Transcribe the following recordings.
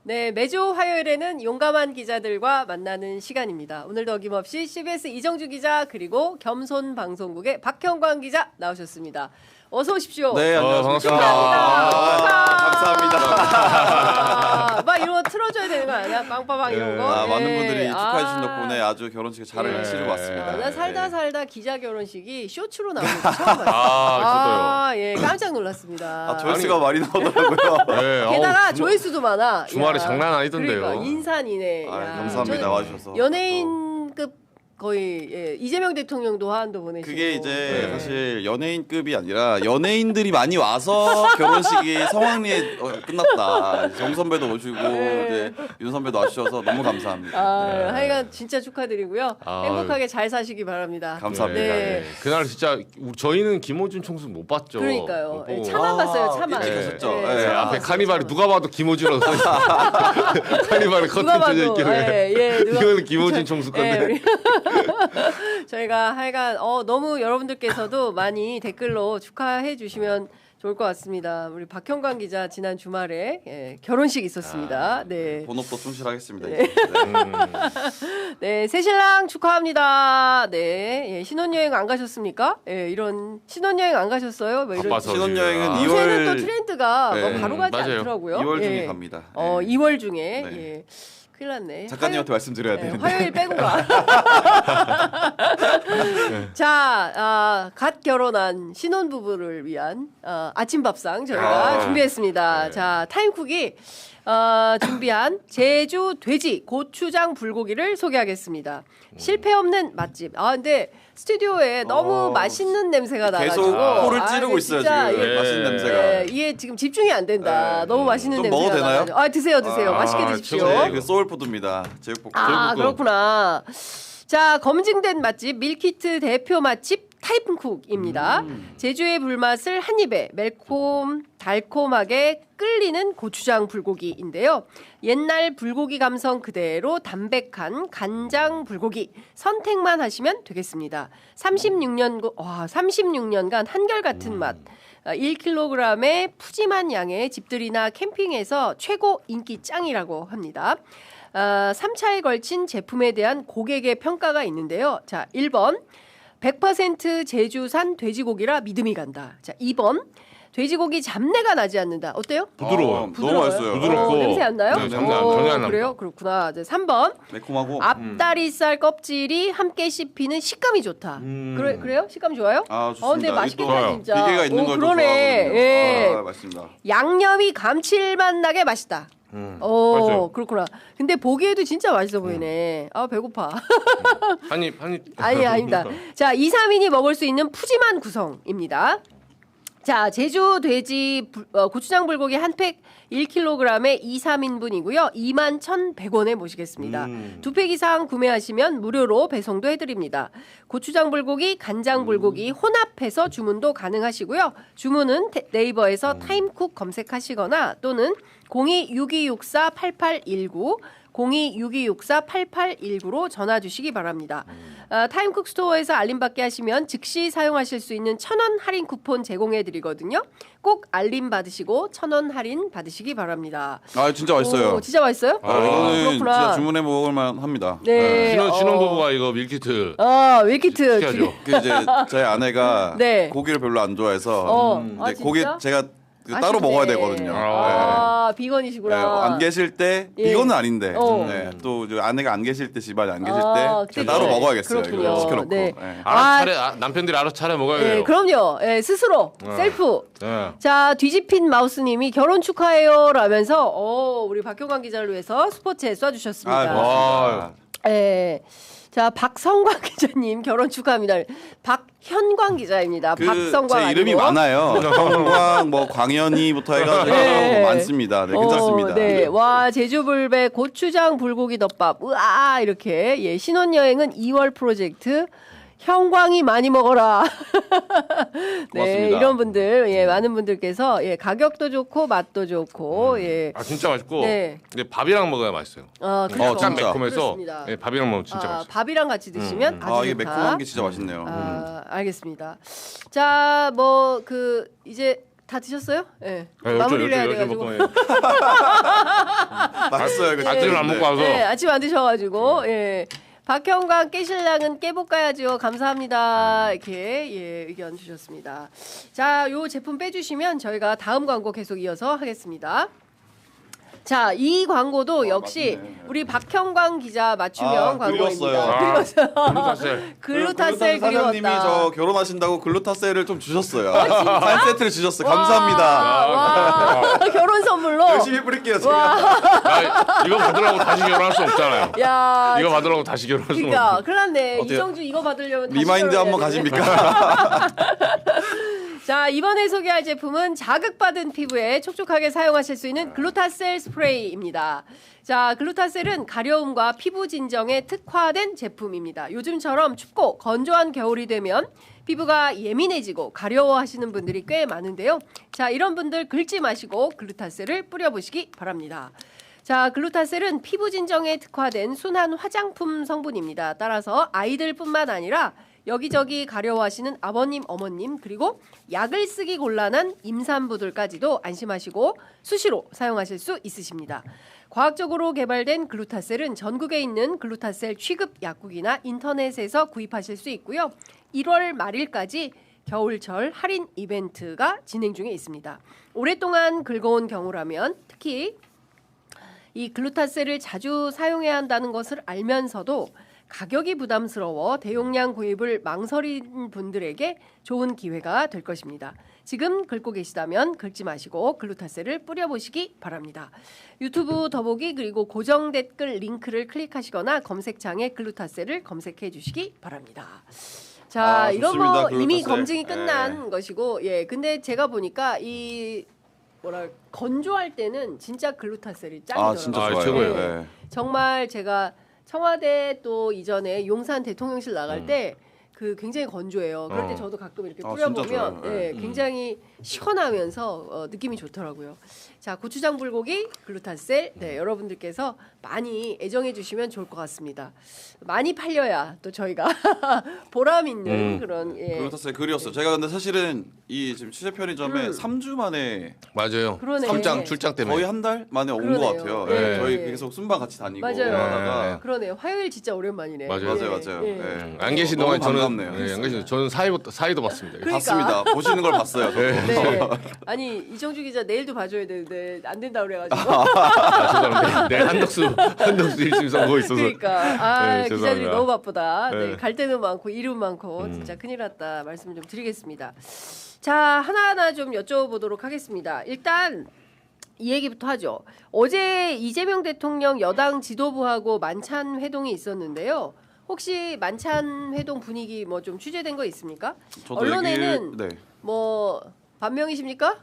네, 매주 화요일에는 용감한 기자들과 만나는 시간입니다. 오늘도 어김없이 CBS 이정주 기자 그리고 겸손 방송국의 박형광 기자 나오셨습니다. 어서 오십시오. 네, 안녕하십니까. 축하합니다. 감사합니다. 막 이런 거 틀어줘야 되는 거 아니야? 빵빠방 이런 거. 많은 분들이 축하해 주신 덕분에 아주 결혼식을 잘 치르고 왔습니다. 나 살다 기자 결혼식이 쇼츠로 나오는 거 처음 봤어요. 예, 깜짝 놀랐습니다. 조회수가 많이 나오더라고요. 게다가 조회수도 많아. 주말에 장난 아니던데요. 그러니까 인산이네. 감사합니다. 와주셔서. 연예인급 거의 이재명 대통령도 한도 보내시고. 그게 이제 사실 연예인급이 아니라 연예인들이 많이 와서 결혼식이 성황리에 끝났다. 정 선배도 오시고 이제 윤 선배도 와주셔서 너무 감사합니다. 하여간 진짜 축하드리고요. 행복하게 잘 사시기 바랍니다. 감사합니다. 네. 그날 진짜 저희는 김호준 총수 못 봤죠. 그러니까요. 못 보고. 차만 봤어요. 차만. 가셨죠? 앞에 카니발이 누가 봐도 김호준으로 서 있어요. 카니발에 커튼 쳐져 있길래 이거는 김호준 총수 건데. 저희가 하여간 너무 여러분들께서도 많이 댓글로 축하해 주시면 좋을 것 같습니다. 우리 박형광 기자 지난 주말에 결혼식 있었습니다. 네. 본업도 충실하겠습니다. 네, 새신랑 축하합니다. 네, 신혼여행 안 가셨습니까? 이런 신혼여행 안 가셨어요? 뭐 이런 신혼여행은 2월 요새는 또 트렌드가 바로 가지 않더라고요. 2월 중에 갑니다. 2월 중에. 큰일 났네. 작가님한테 말씀드려야 되는데. 화요일 빼고 가. 자, 갓 결혼한 신혼부부를 위한 아침밥상 저희가 준비했습니다. 자, 타임쿡이 준비한 제주 돼지 고추장 불고기를 소개하겠습니다. 실패 없는 맛집. 근데 스튜디오에 너무 맛있는 냄새가 나가지고 계속 코를 찌르고 있어요 지금. 맛있는 냄새가. 이게 지금 집중이 안 된다. 너무 맛있는 냄새가 먹어도 되나요? 나가지고. 드세요. 맛있게 드십시오. 네, 그 소울푸드입니다. 제육볶음. 그렇구나. 자, 검증된 맛집 밀키트 대표 맛집 타임쿡입니다. 제주의 불맛을 한 입에 달콤하게 끌리는 고추장 불고기인데요. 옛날 불고기 감성 그대로 담백한 간장 불고기 선택만 하시면 되겠습니다. 36년간 한결같은 맛. 1kg의 푸짐한 양의 집들이나 캠핑에서 최고 인기 짱이라고 합니다. 3차에 걸친 제품에 대한 고객의 평가가 있는데요. 자, 1번 100% 제주산 돼지고기라 믿음이 간다. 자, 2번 돼지고기 잡내가 나지 않는다. 어때요? 부드러워요. 너무 맛있어요. 부드럽고 냄새 안 나요? 네, 전혀 안 납니다. 그래요? 그렇구나. 이제 3번 매콤하고 앞다리살 껍질이 함께 씹히는 식감이 좋다. 그래요? 식감 좋아요? 좋습니다. 근데 맛있겠다 진짜. 비계가 있는 걸 그러네. 좋아하거든요. 맛있습니다. 양념이 감칠맛 나게 맛있다. 맞아요. 그렇구나. 근데 보기에도 진짜 맛있어 보이네. 배고파. 한입. 아닙니다. 자, 2, 3인이 먹을 수 있는 푸짐한 구성입니다. 자, 제주 돼지 고추장 불고기 한 팩 1kg에 2, 3인분이고요. 21,100원에 모시겠습니다. 2팩 이상 구매하시면 무료로 배송도 해드립니다. 고추장 불고기, 간장 불고기 혼합해서 주문도 가능하시고요. 주문은 네이버에서 타임쿡 검색하시거나 또는 02-6264-8819 02-6264-8819로 전화 주시기 바랍니다. 타임쿡 스토어에서 알림받게 하시면 즉시 사용하실 수 있는 1,000원 할인 쿠폰 제공해 드리거든요. 꼭 알림 받으시고 1,000원 할인 받으시기 바랍니다. 진짜 맛있어요. 진짜 맛있어요? 이거는 그렇구나. 진짜 주문해 먹을만 합니다. 네. 신혼부부가 이거 밀키트 밀키트 시켜야죠. 이제 제 아내가 네. 고기를 별로 안 좋아해서 고기 진짜? 제가 따로 먹어야 되거든요. 비건이시구나. 안 계실 때 비건은 아닌데 또 이제 아내가 안 계실 때 집안에 안 계실 때 제가 따로 먹어야겠어요. 그렇군요. 이거 시켜놓고. 네. 남편들이 알아서 차려 먹어야 돼요. 네, 그럼요. 스스로 셀프. 자, 뒤집힌 마우스님이 결혼 축하해요 라면서 우리 박형광 기자를 위해서 스포츠에 쏴주셨습니다. 고맙습니다. 자, 박성광 기자님 결혼 축하합니다. 박현광 기자입니다. 박성광 제 이름이 아니고. 많아요. 성광, 광현이부터 해가지고 많습니다. 네, 괜찮습니다. 와, 제주불배 고추장 불고기 덮밥. 우와, 이렇게. 신혼여행은 2월 프로젝트. 형광이 많이 먹어라. 네, 이런 분들, 많은 분들께서 가격도 좋고 맛도 좋고, 진짜 맛있고. 네. 근데 밥이랑 먹어야 맛있어요. 그렇죠. 약간 매콤해서 그렇습니다. 밥이랑 먹으면 진짜 맛있어요. 밥이랑 같이 드시면 아주 이게 좋다. 매콤한 게 진짜 맛있네요. 알겠습니다. 자, 이제 다 드셨어요? 네. 마무리를 해야 돼가지고. 맛있어요. 그 아침을 안 먹고 와서. 네, 아침 안 드셔가지고 예. 박형광 깨실랑은 깨볶아야죠. 감사합니다. 이렇게 예, 의견 주셨습니다. 자, 요 제품 빼주시면 저희가 다음 광고 계속 이어서 하겠습니다. 자, 이 광고도 역시 맞네. 우리 박형광 기자 맞춤형 광고입니다. 그리웠어요. 글루타셀. 글루타셀 사장님이 그리웠다. 저 결혼하신다고 글루타셀을 좀 주셨어요. 한 세트를 주셨어요. 감사합니다. 와, 결혼 선물로. 열심히 뿌릴게요. 제가. 야, 이거 받으려고 다시 결혼할 수 없잖아요. 야, 이거 받으려고 다시 결혼할 수 그러니까 없어. 큰일 났네. 어때요? 이정주 이거 받으려면 다시 리마인드 결혼해야 한번 되네. 가십니까? 자, 이번에 소개할 제품은 자극받은 피부에 촉촉하게 사용하실 수 있는 글루타셀 스프레이입니다. 자, 글루타셀은 가려움과 피부 진정에 특화된 제품입니다. 요즘처럼 춥고 건조한 겨울이 되면 피부가 예민해지고 가려워하시는 분들이 꽤 많은데요. 자, 이런 분들 긁지 마시고 글루타셀을 뿌려보시기 바랍니다. 자, 글루타셀은 피부 진정에 특화된 순한 화장품 성분입니다. 따라서 아이들뿐만 아니라 여기저기 가려워하시는 아버님, 어머님, 그리고 약을 쓰기 곤란한 임산부들까지도 안심하시고 수시로 사용하실 수 있으십니다. 과학적으로 개발된 글루타셀은 전국에 있는 글루타셀 취급 약국이나 인터넷에서 구입하실 수 있고요. 1월 말일까지 겨울철 할인 이벤트가 진행 중에 있습니다. 오랫동안 긁어온 경우라면 특히 이 글루타셀을 자주 사용해야 한다는 것을 알면서도 가격이 부담스러워 대용량 구입을 망설인 분들에게 좋은 기회가 될 것입니다. 지금 긁고 계시다면 긁지 마시고 글루타셀을 뿌려보시기 바랍니다. 유튜브 더보기 그리고 고정 댓글 링크를 클릭하시거나 검색창에 글루타셀을 검색해 주시기 바랍니다. 자, 아, 이건 좋습니다, 뭐 이미 글루타셀. 검증이 끝난 것이고, 예, 근데 제가 보니까 이 건조할 때는 진짜 글루타셀이 짱이더라고요. 아 진짜 아, 좋아요. 최고예요. 네. 정말 제가 청와대 또 이전에 용산 대통령실 나갈 때 그 굉장히 건조해요. 그럴 때 저도 가끔 이렇게 아, 진짜 뿌려보면 좋아요. 예, 굉장히 시원하면서 느낌이 좋더라고요. 자, 고추장 불고기 글루타셀 네, 여러분들께서 많이 애정해 주시면 좋을 것 같습니다. 많이 팔려야 또 저희가 보람 있는 그런 예. 글루타셀 그리웠어요. 제가 근데 사실은 이 지금 취재 편의점에 3주 만에 맞아요. 그러네. 출장 때문에. 거의 한 달 만에 온 그러네요. 것 같아요. 네. 네. 저희 네. 계속 순방 같이 다니고 맞아요. 하다가 그러네요. 화요일 진짜 오랜만이네. 맞아요. 맞아요. 예. 네. 안 계신 너무 동안 저는 반갑네요. 안 계신 저는 사이도 봤습니다. 그러니까. 봤습니다. 보시는 걸 봤어요. 저도. 네. 아니 이정주 기자 내일도 봐줘야 되는데 안 된다 그래가지고. 죄송합니다. 네, 한덕수 1심 선고 있어서. 그러니까 네, 기자들이 죄송합니다. 너무 바쁘다. 네, 네. 갈 때는 많고 일은 많고 진짜 큰일 났다 말씀 좀 드리겠습니다. 자, 하나하나 좀 여쭤보도록 하겠습니다. 일단 이 얘기부터 하죠. 어제 이재명 대통령 여당 지도부하고 만찬 회동이 있었는데요. 혹시 만찬 회동 분위기 뭐 좀 취재된 거 있습니까? 저도 언론에는 네. 뭐 반명이십니까?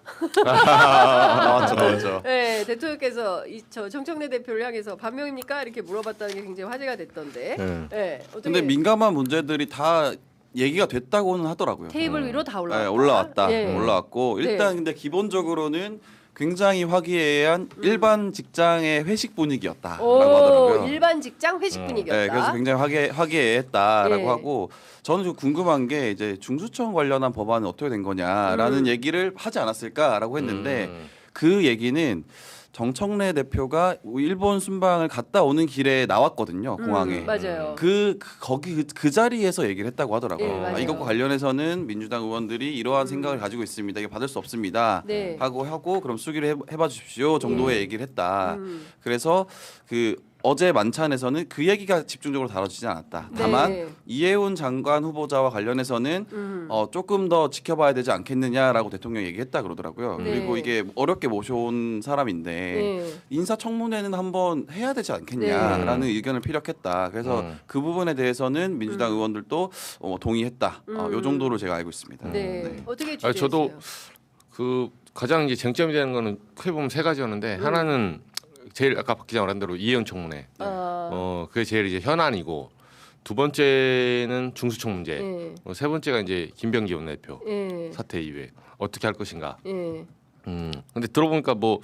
맞죠. 네, 대통령께서 저 정청래 대표를 향해서 반명입니까? 이렇게 물어봤다는 게 굉장히 화제가 됐던데. 네. 네, 어떻게 근데 민감한 문제들이 다 얘기가 됐다고는 하더라고요. 테이블 위로 다 올라왔다. 네, 올라왔다. 예. 올라왔고 일단 네. 근데 기본적으로는 굉장히 화기애애한 일반 직장의 회식 분위기였다라고 오, 하더라고요. 일반 직장 회식 분위기였다. 네, 그래서 굉장히 화기애애했다라고 예. 하고 저는 좀 궁금한 게 이제 중수청 관련한 법안은 어떻게 된 거냐라는 얘기를 하지 않았을까라고 했는데 그 얘기는 정청래 대표가 일본 순방을 갔다 오는 길에 나왔거든요, 공항에. 맞아요. 거기 그 자리에서 얘기를 했다고 하더라고요. 예, 맞아요. 이것과 관련해서는 민주당 의원들이 이러한 생각을 가지고 있습니다. 이게 받을 수 없습니다. 네. 하고 그럼 수기를 해봐 주십시오 정도의 얘기를 했다. 그래서 그 어제 만찬에서는 그 얘기가 집중적으로 다뤄지지 않았다. 다만 네. 이해운 장관 후보자와 관련해서는 조금 더 지켜봐야 되지 않겠느냐라고 대통령이 얘기했다 그러더라고요. 네. 그리고 이게 어렵게 모셔온 사람인데 네. 인사청문회는 한번 해야 되지 않겠냐라는 의견을 피력했다. 그래서 그 부분에 대해서는 민주당 의원들도 동의했다. 요 정도로 제가 알고 있습니다. 네. 어떻게 아니, 취재했어요? 저도 그 가장 이제 쟁점이 되는 거는 크게 보면 세 가지였는데 하나는 제일 아까 박 기자 말한 대로 이해운 청문회. 그게 제일 이제 현안이고 두 번째는 중수청 문제. 네. 세 번째가 이제 김병기 원내대표 예. 사태 이후에 어떻게 할 것인가. 예. 근데 들어보니까 뭐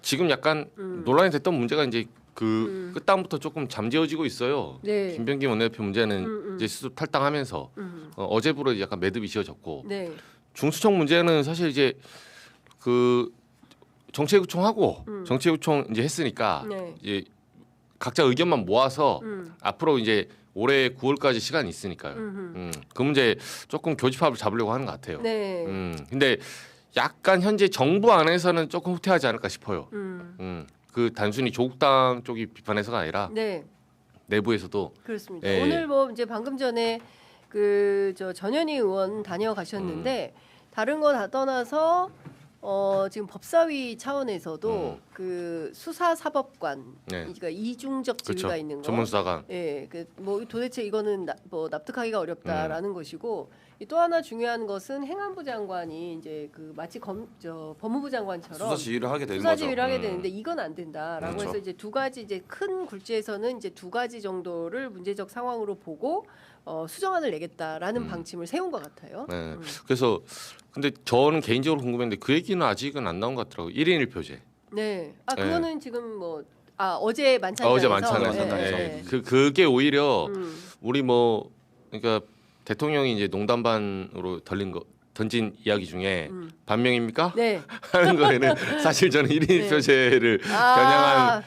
지금 약간 논란이 됐던 문제가 이제 그 끝당부터 조금 잠재워지고 있어요. 네. 김병기 원내대표 문제는 이제 스스로 탈당하면서 어제부로 약간 매듭이 지어졌고 네. 중수청 문제는 사실 이제 그 정치구청하고 정치구청 이제 했으니까 네. 이제 각자 의견만 모아서 앞으로 이제 올해 9월까지 시간이 있으니까요. 그 문제 조금 교집합을 잡으려고 하는 것 같아요. 네. 근데 약간 현재 정부 안에서는 조금 후퇴하지 않을까 싶어요. 그 단순히 조국당 쪽이 비판해서가 아니라 네. 내부에서도 그렇습니다. 예. 오늘 뭐 이제 방금 전에 그 저 전현희 의원 다녀가셨는데 다른 거 다 떠나서 지금 법사위 차원에서도 그 수사사법관, 네. 그러니까 이중적 지위가 그렇죠. 있는 거. 전문수사관. 예, 그 뭐 도대체 이거는 뭐 납득하기가 어렵다라는 것이고 또 하나 중요한 것은 행안부 장관이 이제 그 마치 법무부 장관처럼 수사 지휘를 하게 되는 수사 거죠. 지휘를 하게 되는데 이건 안 된다라고 그렇죠. 해서 이제 두 가지 이제 큰 굴지에서는 이제 두 가지 정도를 문제적 상황으로 보고 수정안을 내겠다라는 방침을 세운 것 같아요. 네. 그래서 근데 저는 개인적으로 궁금했는데 그 얘기는 아직은 안 나온 것 같더라고요. 1인 1표제. 네. 아 네. 그거는 지금 뭐 어제 만찬에서 어제 만찬에서. 네. 그게 오히려 우리 뭐 그러니까 대통령이 이제 농담반으로 던진 이야기 중에 반명입니까? 네. 하는 거에는 사실 저는 1인 네. 1표제를 겨냥한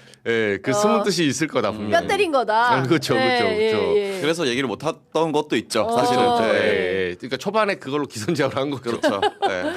그 숨은 뜻이 있을 거다 분명히. 뼈 때린 거다. 그렇죠, 그렇죠, 그렇죠. 그래서 얘기를 못 했던 것도 있죠. 어. 사실은. 네. 네. 그러니까 초반에 그걸로 기선제압을 한 거죠. 그렇죠. 네.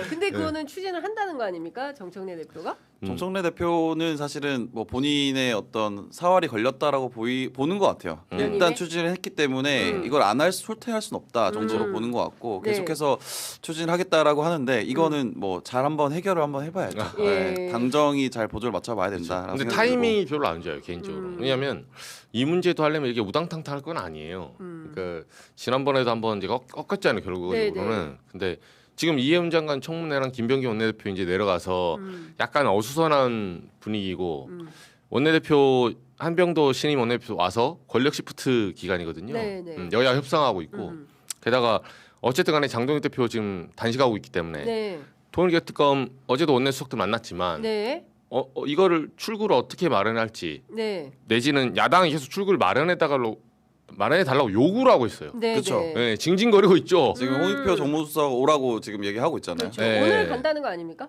근데 그거는 추진을 한다는 거 아닙니까? 정청래 대표가? 정청래 대표는 사실은 뭐 본인의 어떤 사활이 걸렸다라고 보는 것 같아요. 연임에? 일단 추진을 했기 때문에 이걸 안 후퇴할 수는 없다 정도로 보는 것 같고 네. 계속해서 추진을 하겠다라고 하는데 이거는 뭐 잘 한번 해결을 한번 해봐야죠. 예. 네. 당정이 잘 보조를 맞춰봐야 된다. 근데 타이밍이 별로 안 좋아요 개인적으로. 왜냐하면 이 문제도 하려면 이게 우당탕탕 할 건 아니에요. 그러니까 지난번에도 한번 이제 꺾었잖아요 결국으로는. 네네. 근데 지금 이해운 장관 청문회랑 김병기 원내대표 이제 내려가서 약간 어수선한 분위기고 원내대표 한병도 신임 원내대표 와서 권력 시프트 기간이거든요. 네네. 여야 협상하고 있고 게다가 어쨌든 간에 장동혁 대표 지금 단식하고 있기 때문에 네. 통일개 특검 어제도 원내수석들 만났지만 네. 이거를 출구를 어떻게 마련할지 네. 내지는 야당이 계속 출구를 마련해 달라고 요구를 하고 있어요. 네. 그쵸. 네. 네, 징징거리고 있죠. 지금 홍익표 정무수석 오라고 지금 얘기하고 있잖아요. 그렇죠. 네. 오늘 간다는 거 아닙니까?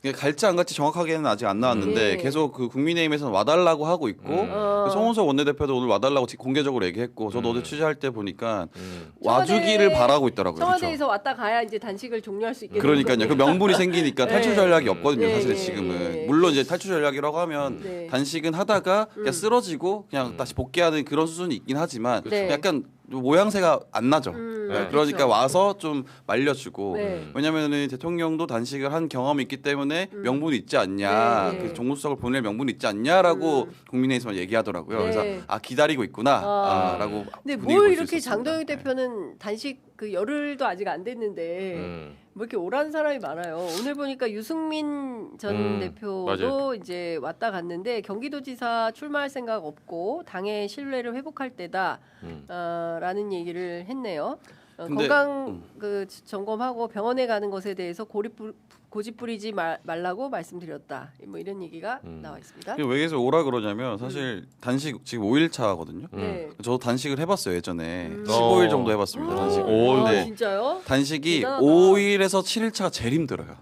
이게 갈지 안 갈지 정확하게는 아직 안 나왔는데 네. 계속 그 국민의힘에서는 와달라고 하고 있고 그 송원석 원내대표도 오늘 와달라고 공개적으로 얘기했고 저도 어제 취재할 때 보니까 와주기를 바라고 있더라고요. 청와대에서 왔다 가야 이제 단식을 종료할 수 있게 그러니까요. 그 명분이 생기니까 탈출 네. 전략이 없거든요. 네, 사실은 네, 지금은 네. 물론 이제 탈출 전략이라고 하면 네. 단식은 하다가 그냥 쓰러지고 그냥 다시 복귀하는 그런 수준이 있긴 하지만 네. 약간 모양새가 안 나죠. 네, 그러니까 그렇죠. 와서 좀 말려주고 네. 왜냐면은 대통령도 단식을 한 경험이 있기 때문에 명분이 있지 않냐, 네. 그 정무수석을 보낼 명분이 있지 않냐라고 국민의힘에서 얘기하더라고요. 네. 그래서 기다리고 있구나라고. 근데 뭘 이렇게 장동혁 대표는 단식 그 열흘도 아직 안 됐는데 뭐 이렇게 오라는 사람이 많아요. 오늘 보니까 유승민 전 대표도 맞아요. 이제 왔다 갔는데 경기도지사 출마할 생각 없고 당의 신뢰를 회복할 때다라는 얘기를 했네요. 근데, 건강 그 점검하고 병원에 가는 것에 대해서 고집 부리지 말라고 말씀드렸다. 뭐 이런 얘기가 나와 있습니다. 왜 계속 오라 그러냐면 사실 단식 지금 5일 차거든요. 네. 저도 단식을 해봤어요 예전에 15일 정도 해봤습니다. 단식. 오, 아, 네. 진짜요? 단식이 대단하다. 5일에서 7일 차가 제일 힘들어요.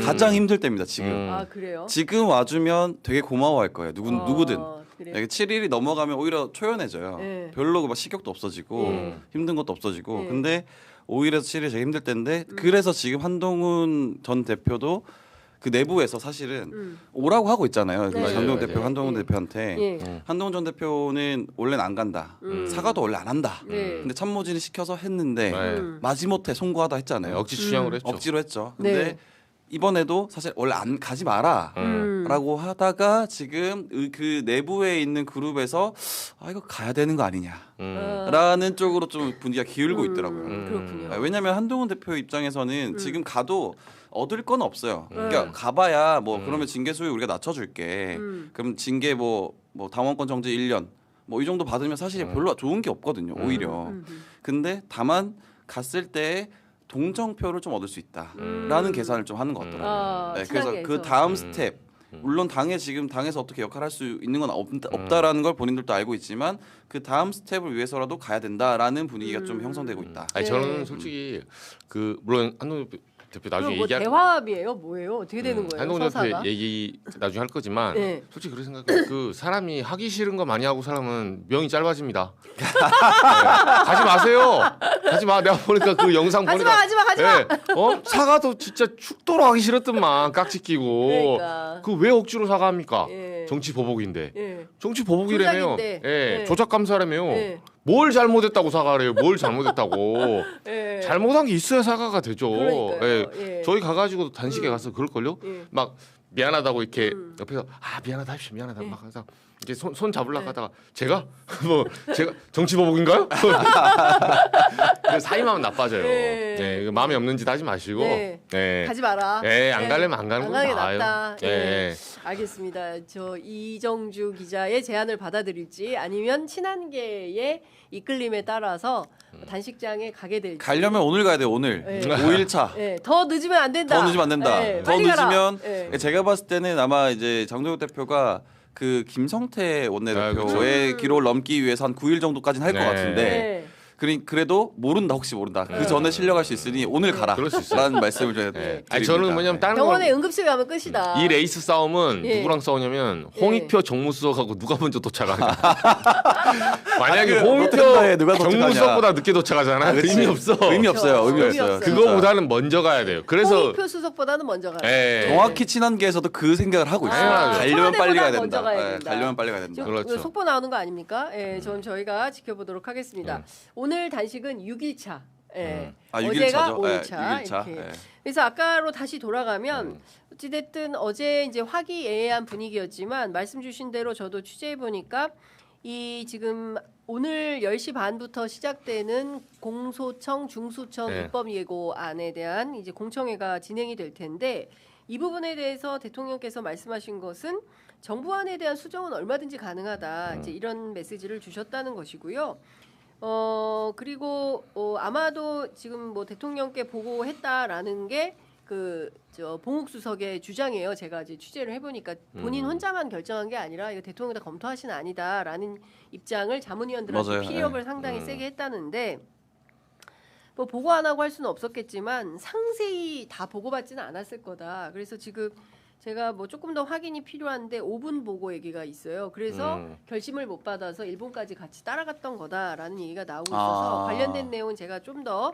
가장 힘들 때입니다 지금. 아 그래요? 지금 와주면 되게 고마워할 거예요. 누구든. 그래요? 7일이 넘어가면 오히려 초연해져요. 네. 별로 막 식욕도 없어지고 힘든 것도 없어지고. 네. 근데 5일에서 7일이 제일 힘들 때인데 그래서 지금 한동훈 전 대표도 그 내부에서 사실은 오라고 하고 있잖아요. 네. 장동훈 맞아요. 대표, 한동훈 네. 대표한테 예. 한동훈 전 대표는 원래는 안 간다. 사과도 원래 안 한다. 네. 근데 참모진이 시켜서 했는데 네. 마지못해 송구하다 했잖아요. 억지 추양으로 했죠. 억지로 했죠. 근데 네. 이번에도 사실 원래 안 가지 마라. 라고 하다가 지금 그 내부에 있는 그룹에서 이거 가야 되는 거 아니냐 라는 쪽으로 좀 분위기가 기울고 있더라고요. 그렇군요. 왜냐하면 한동훈 대표 입장에서는 지금 가도 얻을 건 없어요. 그러니까 가봐야 뭐 그러면 징계 수위 우리가 낮춰줄게. 그럼 징계 뭐 당원권 정지 1년 뭐 이 정도 받으면 사실 별로 좋은 게 없거든요. 오히려. 근데 다만 갔을 때 동정표를 좀 얻을 수 있다라는 계산을 좀 하는 것 같더라고요. 네, 그래서 친하게 그 해서. 다음 스텝 물론 당에서 어떻게 역할할 수 있는 건 없다라는 걸 본인들도 알고 있지만 그 다음 스텝을 위해서라도 가야 된다라는 분위기가 좀 형성되고 있다. 아니 네. 저는 솔직히 그 물론 한동훈 대표 나중에 뭐 얘기할 대화합이에요? 뭐예요? 어떻게 되는 거예요? 한동훈 서사가? 대표 얘기 나중에 할 거지만 네. 솔직히 그렇게 생각해요. 그 사람이 하기 싫은 거 많이 하고 살면 명이 짧아집니다. 네. 가지 마세요. 가지 마. 내가 보니까 그 영상 보니까 가지 마. 사과도 진짜 죽도록 하기 싫었더만 깍지 끼고 그러니까. 그 왜 억지로 사과합니까? 예. 정치 보복인데. 예. 정치 보복이라며요. 조작인데. 예. 예. 조작 감사라며요. 예. 뭘 잘못했다고 사과를 해요? 뭘 잘못했다고? 예. 잘못한 게 있어야 사과가 되죠. 그러니까요. 예. 예. 저희 가가지고 단식에 가서 그럴걸요? 예. 막 미안하다고 이렇게 옆에서 미안하다 합시다 미안하다 예. 막 항상 이제 손 잡으려고 하다가 제가 제가 정치 보복인가요? 그 사이마음 나빠져요. 예. 네, 마음에 없는 짓 하지 마시고 네. 네. 가지 마라. 예, 안 가려면 안 가는 건 가는 게 나아요. 낫다. 예. 예. 알겠습니다. 저 이정주 기자의 제안을 받아들일지 아니면 친한계의 이끌림에 따라서 단식장에 가게 될지. 가려면 오늘 가야 돼요. 오늘 예. 5일차. 예, 더 늦으면 안 된다. 더 늦으면 안 된다. 예, 더 빨리 가라. 늦으면 예. 제가 봤을 때는 아마 이제 장동혁 대표가 그 김성태 원내대표의 그렇죠. 기록을 넘기 위해서 한 9일 정도까지는 할 것 네. 같은데 예. 그래도 모른다 혹시 모른다. 그 전에 실려갈 수 있으니 오늘 가라. 그럴 수 있어요. 라는 말씀을 좀 예. 드립니다. 아니 저는 뭐냐면 다른 병원에 건 응급실 가면 끝이다. 이 레이스 싸움은 예. 누구랑 싸우냐면 홍익표 정무수석하고 누가 먼저 도착하냐. 만약에 그 홍익표 롯데리아에 누가 도착하냐. 정무수석보다 늦게 도착하잖아. 그치. 의미 없어. 의미 없어요. 의미 의미 없어요. 없어요. 그거보다는 먼저 가야 돼요. 그래서 홍익표 수석보다는 먼저 가라. 예. 정확히 친한계에서도 그 생각을 하고 있어요. 당연하죠. 가려면 빨리 가야 청와대보다 된다. 먼저 가야 예, 된다. 가려면 빨리 가야 된다. 지금 그렇죠. 속보 나오는 거 아닙니까? 예, 전 저희가 지켜보도록 하겠습니다. 오늘 단식은 6일차. 예. 아, 어제가 6일차죠. 5일차. 6일차. 이렇게. 예. 그래서 아까로 다시 돌아가면 어찌됐든 어제 이제 화기애애한 분위기였지만 말씀 주신 대로 저도 취재해 보니까 이 지금 오늘 10시 반부터 시작되는 공소청 중수청 네. 입법 예고안에 대한 이제 공청회가 진행이 될 텐데 이 부분에 대해서 대통령께서 말씀하신 것은 정부안에 대한 수정은 얼마든지 가능하다. 이제 이런 메시지를 주셨다는 것이고요. 그리고 아마도 지금 뭐 대통령께 보고했다라는 게 그 저 봉욱 수석의 주장이에요. 제가 이제 취재를 해보니까 본인 혼자만 결정한 게 아니라 이거 대통령이 다 검토하신 아니다라는 입장을 자문위원들한테 맞아요. 피력을 예. 상당히 세게 했다는데 뭐 보고 안 하고 할 수는 없었겠지만 상세히 다 보고받지는 않았을 거다. 그래서 지금 제가 뭐 조금 더 확인이 필요한데 5분 보고 얘기가 있어요. 그래서 결심을 못 받아서 일본까지 같이 따라갔던 거다라는 얘기가 나오고 있어서 관련된 내용은 제가 좀 더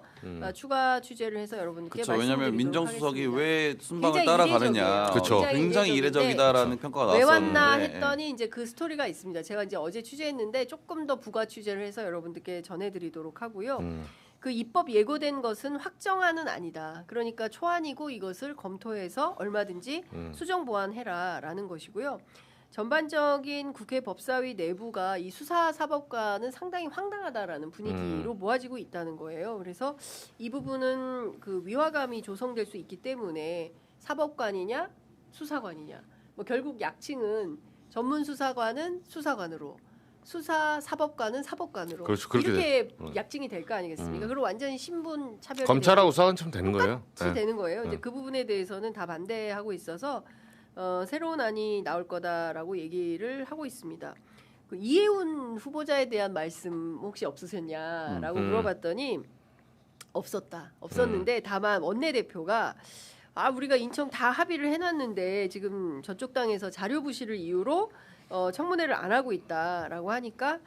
추가 취재를 해서 여러분께 그렇죠. 말씀드리도록 왜냐하면 민정수석이 하겠습니다. 왜 순방을 굉장히 따라가느냐. 이례적이에요. 그렇죠. 굉장히 이례적이다라는 평가가 왜 나왔었는데. 왔나 했더니 이제 그 스토리가 있습니다. 제가 이제 어제 취재했는데 조금 더 부가 취재를 해서 여러분들께 전해드리도록 하고요. 그 입법 예고된 것은 확정안은 아니다. 그러니까 초안이고 이것을 검토해서 얼마든지 수정 보완해라라는 것이고요. 전반적인 국회 법사위 내부가 이 수사사법과는 상당히 황당하다라는 분위기로 모아지고 있다는 거예요. 그래서 이 부분은 그 위화감이 조성될 수 있기 때문에 사법관이냐 수사관이냐. 뭐 결국 약칭은 전문수사관은 수사관으로 수사사법관은 사법관으로 그렇죠. 그렇게 이렇게 약칭이 될 거 아니겠습니까? 그리고 완전히 신분 차별이 검찰하고 수사관처럼 되는 거예요. 똑같이 네. 되는 거예요. 이제 그 부분에 대해서는 다 반대하고 있어서 새로운 안이 나올 거다라고 얘기를 하고 있습니다. 그 이해운 후보자에 대한 말씀 혹시 없으셨냐라고 물어봤더니 없었는데 다만 원내대표가 우리가 인청 다 합의를 해놨는데 지금 저쪽 당에서 자료 부실을 이유로 청문회를 안 하고 있다라고 하니까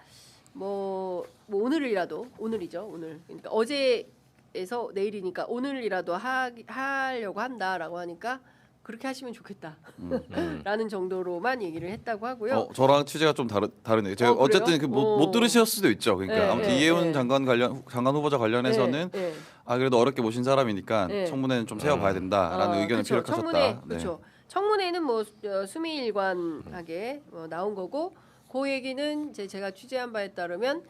오늘이죠 오늘 그러니까 어제에서 내일이니까 오늘이라도 하려고 한다라고 하니까 그렇게 하시면 좋겠다라는 정도로만 얘기를 했다고 하고요. 저랑 취재가 좀 다르네요. 제가 그래요? 어쨌든 못 들으셨을 수도 있죠. 그러니까 네, 아무튼 네, 이해운 네. 장관 후보자 관련해서는 네. 그래도 어렵게 모신 사람이니까 네. 청문회는 좀 세워봐야 된다라는 의견을 그렇죠. 피력하셨다. 청문회, 네. 그렇죠. 청문회는 수미일관하게 나온 거고 그 얘기는 제가 취재한 바에 따르면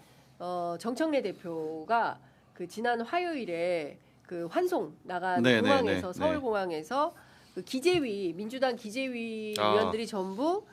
정청래 대표가 그 지난 화요일에 그 환송 나간 네, 네, 공항에서 네, 서울공항에서 그 기재위 민주당 기재위 위원들이 전부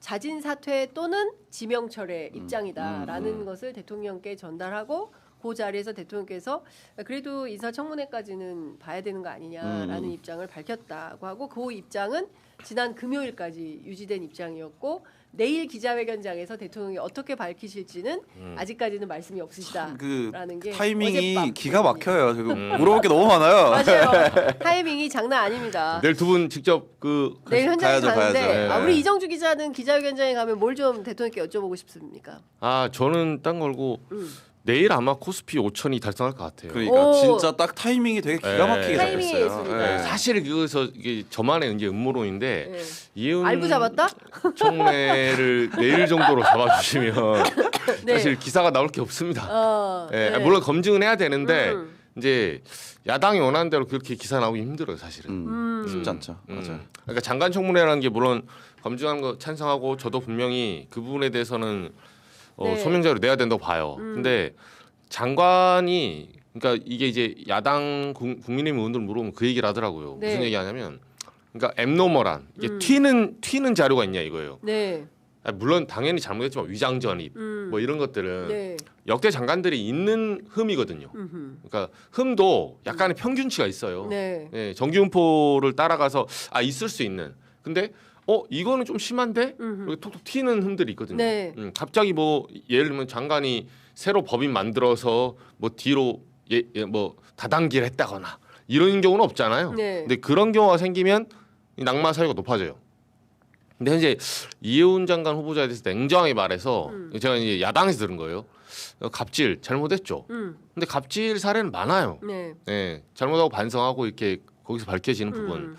자진 사퇴 또는 지명철의 입장이다라는 것을 대통령께 전달하고 그 자리에서 대통령께서 그래도 인사청문회까지는 봐야 되는 거 아니냐라는 입장을 밝혔다고 하고 그 입장은 지난 금요일까지 유지된 입장이었고 내일 기자회견장에서 대통령이 어떻게 밝히실지는 아직까지는 말씀이 없으시다라는 게 타이밍이 어젯밤 기가 막혀요. 물어볼 게 너무 많아요. 맞아요. 타이밍이 장난 아닙니다. 내일 두 분 직접 내일 현장에 가야죠, 가는데 가야죠. 아, 우리 이정주 기자는 기자회견장에 가면 뭘 좀 대통령께 여쭤보고 싶습니까? 저는 딴 걸고 내일 아마 코스피 5천이 달성할 것 같아요. 그러니까 오. 진짜 딱 타이밍이 되게 기가 막히게 타이밍이 잡혔어요. 예술이다. 사실 그래서 이게 저만의 이제 음모론인데 네. 이혜훈 알고 잡았다? 청문회를 내일 정도로 잡아주시면 네. 사실 기사가 나올 게 없습니다. 네. 물론 검증은 해야 되는데 이제 야당이 원하는 대로 그렇게 기사 나오기 힘들어요, 사실은. 쉽지 않죠. 맞아요. 그러니까 장관 청문회라는 게 물론 검증하는 거 찬성하고 저도 분명히 그 부분에 대해서는 네. 소명자로 내야 된다고 봐요. 근데 장관이 그러니까 이게 이제 야당 국민의힘 의원들 물어보면 그 얘기를 하더라고요. 네. 무슨 얘기하냐면 그러니까 앱노멀한 이게 튀는 자료가 있냐 이거예요. 네. 물론 당연히 잘못했지만 위장 전입 뭐 이런 것들은 네. 역대 장관들이 있는 흠이거든요. 그러니까 흠도 약간의 평균치가 있어요. 네. 예, 정기훈포를 따라가서 있을 수 있는. 근데 이거는 좀 심한데 이렇게 톡톡 튀는 흠들이 있거든요. 네. 갑자기 뭐 예를 들면 장관이 새로 법인 만들어서 뭐 뒤로 뭐 다단계를 했다거나 이런 경우는 없잖아요. 네. 근데 그런 경우가 생기면 이 낙마 사유가 높아져요. 근데 현재 이혜훈 장관 후보자에 대해서 냉정하게 말해서 제가 이제 야당에서 들은 거예요. 갑질 잘못했죠. 근데 갑질 사례는 많아요. 네. 네, 잘못하고 반성하고 이렇게 거기서 밝혀지는 부분.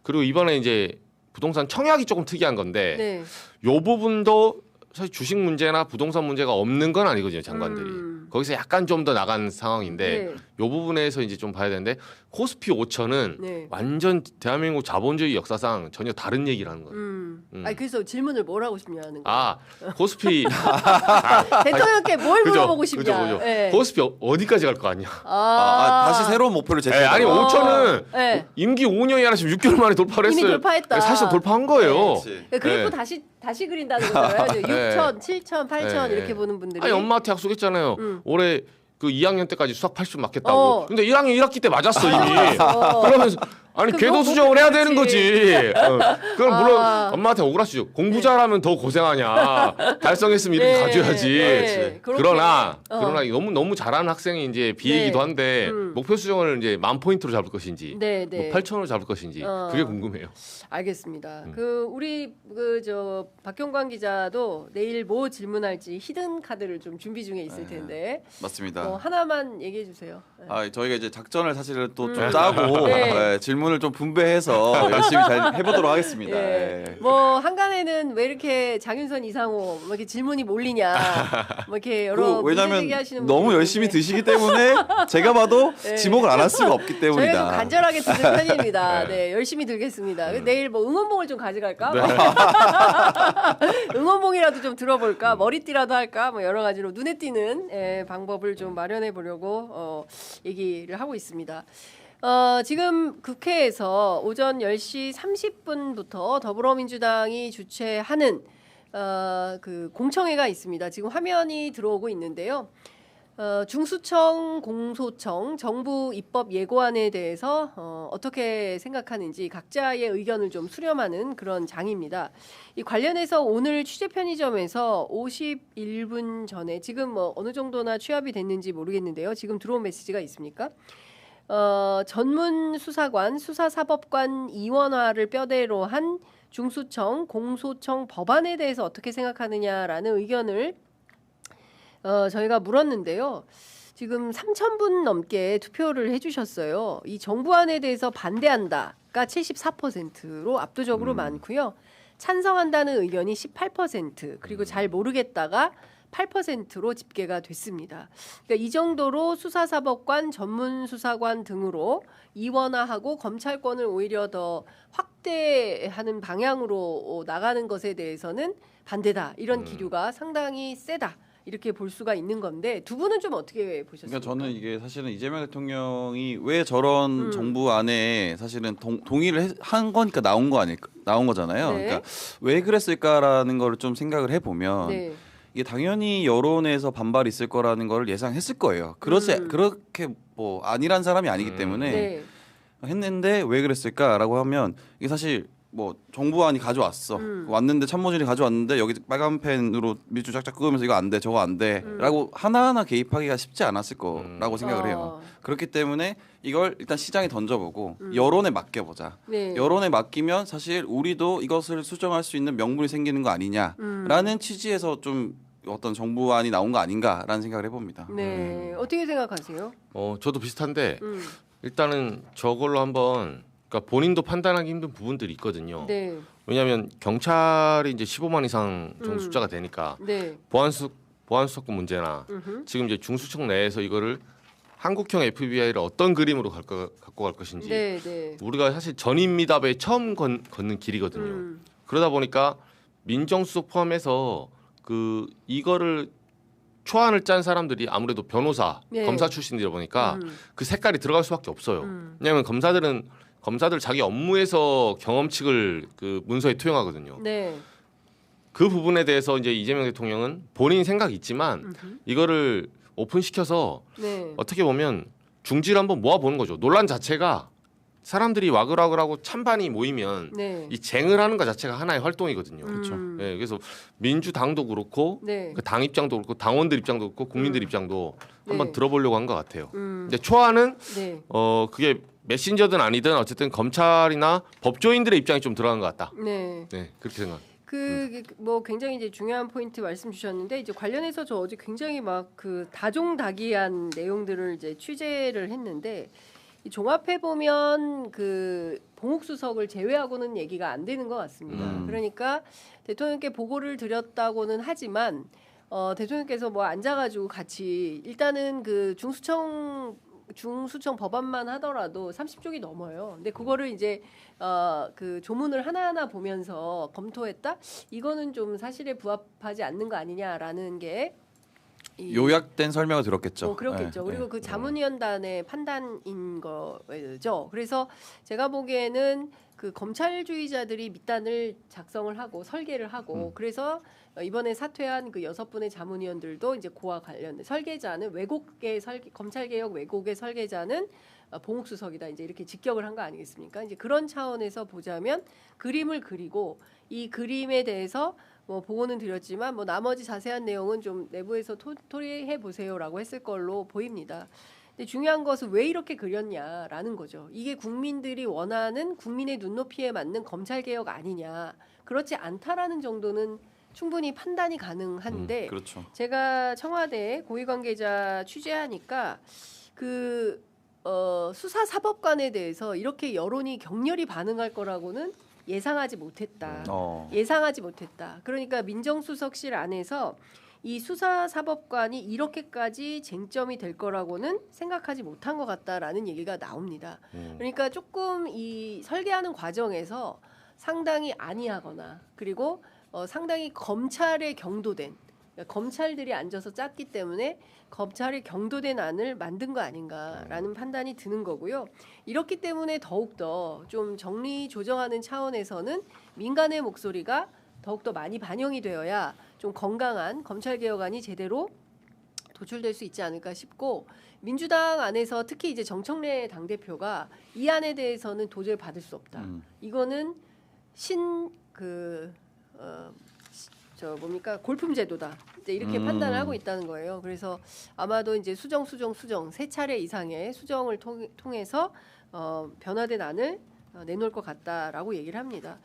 그리고 이번에 이제 부동산 청약이 조금 특이한 건데 네. 요 부분도 사실 주식 문제나 부동산 문제가 없는 건 아니거든요, 장관들이. 거기서 약간 좀 더 나간 상황인데 네. 요 부분에서 이제 좀 봐야 되는데 코스피 5천은 네. 완전 대한민국 자본주의 역사상 전혀 다른 얘기를 하는 거예요. 아니 그래서 질문을 뭘 하고 싶냐는 거. 코스피 대통령께 뭘 그죠, 물어보고 싶냐. 그죠. 네. 코스피 어디까지 갈 거 아니야? 다시 새로운 목표를 제시했다. 아니 5천은 네. 임기 5년이 아니라 지금 6개월 만에 돌파를 이미 했어요. 돌파했다. 사실 돌파한 거예요. 그렇지. 그래프 네. 다시 그린다는 거잖아요. 6천, 7천, 8천 네. 이렇게 보는 분들이. 아니 엄마한테 약속했잖아요. 올해 그 2학년 때까지 수학 80 맞겠다고. 어. 근데 1학년 1학기 때 맞았어 이미. 어. 그러면서 아니 그 궤도 뭐 수정을 해야 되는 그렇지. 거지. 그럼 물론 아. 엄마한테 억울하시죠. 공부 잘하면 더 고생하냐. 달성했으면 이렇게 네. 가져야지. 네. 그렇게. 그러나 너무 잘하는 학생이 이제 비얘기도 네. 한데 목표 수정을 이제 10,000포인트로 잡을 것인지, 네, 네. 뭐 8,000으로 잡을 것인지 그게 궁금해요. 알겠습니다. 우리 박경광 기자도 내일 뭐 질문할지 히든 카드를 좀 준비 중에 있을 텐데 맞습니다. 하나만 얘기해 주세요. 네. 저희가 이제 작전을 사실은 또 좀 짜고 네. 질문을 좀 분배해서 열심히 잘 해보도록 하겠습니다. 예. 뭐 한간에는 왜 이렇게 장윤선 이상호 뭐 이렇게 질문이 몰리냐 뭐 이렇게 여러 왜냐하면 문제제기하시는 너무 분들이 열심히 있는데 드시기 때문에 제가 봐도 네. 지목을 안 할 수가 없기 때문이다. 저희가 좀 간절하게 드는 편입니다. 네, 열심히 들겠습니다. 내일 뭐 응원봉을 좀 가져갈까? 응원봉이라도 좀 들어볼까? 머리띠라도 할까? 뭐 여러 가지로 눈에 띄는 방법을 좀 마련해 보려고 얘기를 하고 있습니다. 지금 국회에서 오전 10시 30분부터 더불어민주당이 주최하는 그 공청회가 있습니다. 지금 화면이 들어오고 있는데요. 중수청, 공소청, 정부 입법 예고안에 대해서 어떻게 생각하는지 각자의 의견을 좀 수렴하는 그런 장입니다. 이 관련해서 오늘 취재 편의점에서 51분 전에 지금 뭐 어느 정도나 취합이 됐는지 모르겠는데요. 지금 들어온 메시지가 있습니까? 전문 수사관, 수사사법관 이원화를 뼈대로 한 중수청, 공소청 법안에 대해서 어떻게 생각하느냐라는 의견을 저희가 물었는데요. 지금 3,000분 넘게 투표를 해주셨어요. 이 정부안에 대해서 반대한다가 74%로 압도적으로 많고요. 찬성한다는 의견이 18%, 그리고 잘 모르겠다가 8%로 집계가 됐습니다. 그러니까 이 정도로 수사사법관, 전문수사관 등으로 이원화하고 검찰권을 오히려 더 확대하는 방향으로 나가는 것에 대해서는 반대다. 이런 기류가 상당히 세다. 이렇게 볼 수가 있는 건데 두 분은 좀 어떻게 보셨습니까? 그러니까 저는 이게 사실은 이재명 대통령이 왜 저런 정부 안에 사실은 동의를 한 거니까 나온 거잖아요. 네. 그러니까 왜 그랬을까라는 거를 좀 생각을 해보면 네. 이게 당연히 여론에서 반발이 있을 거라는 걸 예상했을 거예요. 그렇게 뭐 아니란 사람이 아니기 때문에 네. 했는데 왜 그랬을까라고 하면 이게 사실 뭐 정부안이 가져왔어. 왔는데 참모진이 가져왔는데 여기 빨간 펜으로 밑줄 쫙쫙 끄면서 이거 안 돼, 저거 안 돼라고 하나하나 개입하기가 쉽지 않았을 거라고 생각을 해요. 그렇기 때문에 이걸 일단 시장에 던져보고 여론에 맡겨보자. 네. 여론에 맡기면 사실 우리도 이것을 수정할 수 있는 명분이 생기는 거 아니냐라는 취지에서 좀 어떤 정부안이 나온 거 아닌가라는 생각을 해봅니다. 네. 어떻게 생각하세요? 저도 비슷한데 일단은 저걸로 한번 그러니까 본인도 판단하기 힘든 부분들이 있거든요. 네. 왜냐하면 경찰이 이제 15만 이상 정도 숫자가 되니까 네. 보안수사권 문제나 지금 이제 중수청 내에서 이거를 한국형 FBI를 어떤 그림으로 갖고 갈 것인지 네. 네. 우리가 사실 전임 미답에 처음 걷는 길이거든요. 그러다 보니까 민정수석 포함해서 이거를 초안을 짠 사람들이 아무래도 변호사, 네. 검사 출신이다 보니까 그 색깔이 들어갈 수밖에 없어요. 왜냐하면 검사들 자기 업무에서 경험칙을 그 문서에 투영하거든요. 네. 그 부분에 대해서 이제 이재명 대통령은 본인 생각이 있지만 이거를 오픈시켜서 네. 어떻게 보면 중지를 한번 모아보는 거죠. 논란 자체가 사람들이 와글와글하고 찬반이 모이면 네. 이 쟁을 하는 것 자체가 하나의 활동이거든요. 그렇죠. 네, 그래서 민주당도 그렇고 네. 그 당 입장도 그렇고 당원들 입장도 그렇고 국민들 입장도 한번 네. 들어보려고 한 것 같아요. 근데 초안은 네. 그게 메신저든 아니든 어쨌든 검찰이나 법조인들의 입장이 좀 들어간 것 같다. 네. 네, 그렇게 생각. 뭐 굉장히 이제 중요한 포인트 말씀 주셨는데 이제 관련해서 저 어제 굉장히 막 그 다종다기한 내용들을 이제 취재를 했는데 이 종합해 보면 그 봉옥수석을 제외하고는 얘기가 안 되는 것 같습니다. 그러니까 대통령께 보고를 드렸다고는 하지만 대통령께서 뭐 앉아가지고 같이 일단은 그 중수청 법안만 하더라도 30쪽이 넘어요. 근데 그거를 이제 그 조문을 하나하나 보면서 검토했다. 이거는 좀 사실에 부합하지 않는 거 아니냐라는 게 요약된 설명을 들었겠죠. 그렇겠죠. 네, 그리고 네. 그 자문위원단의 판단인 거죠. 그래서 제가 보기에는 그 검찰주의자들이 밑단을 작성을 하고 설계를 하고 그래서 이번에 사퇴한 그 6분의 자문위원들도 이제 그와 관련된 설계자는 검찰개혁 왜곡의 설계자는 봉옥수석이다. 이제 이렇게 직격을 한 거 아니겠습니까? 이제 그런 차원에서 보자면 그림을 그리고 이 그림에 대해서 뭐 보고는 드렸지만 뭐 나머지 자세한 내용은 좀 내부에서 토의해 보세요라고 했을 걸로 보입니다. 근데 중요한 것은 왜 이렇게 그렸냐라는 거죠. 이게 국민들이 원하는 국민의 눈높이에 맞는 검찰 개혁 아니냐. 그렇지 않다라는 정도는 충분히 판단이 가능한데 그렇죠. 제가 청와대 고위 관계자 취재하니까 그 수사사법관에 대해서 이렇게 여론이 격렬히 반응할 거라고는 예상하지 못했다. 예상하지 못했다. 그러니까 민정수석실 안에서 이 수사사법관이 이렇게까지 쟁점이 될 거라고는 생각하지 못한 것 같다라는 얘기가 나옵니다. 그러니까 조금 이 설계하는 과정에서 상당히 안이하거나 그리고 상당히 검찰에 경도된 그러니까 검찰들이 앉아서 짰기 때문에 검찰이 경도된 안을 만든 거 아닌가라는 판단이 드는 거고요. 이렇기 때문에 더욱더 좀 정리 조정하는 차원에서는 민간의 목소리가 더욱더 많이 반영이 되어야 좀 건강한 검찰개혁안이 제대로 도출될 수 있지 않을까 싶고 민주당 안에서 특히 이제 정청래 당대표가 이 안에 대해서는 도저히 받을 수 없다. 이거는 골품 제도다. 이제 이렇게 판단을 하고 있다는 거예요. 그래서 아마도 이제 수정 세 차례 이상의 수정을 통해서 변화된 안을 내놓을 것 같다라고 얘기를 합니다.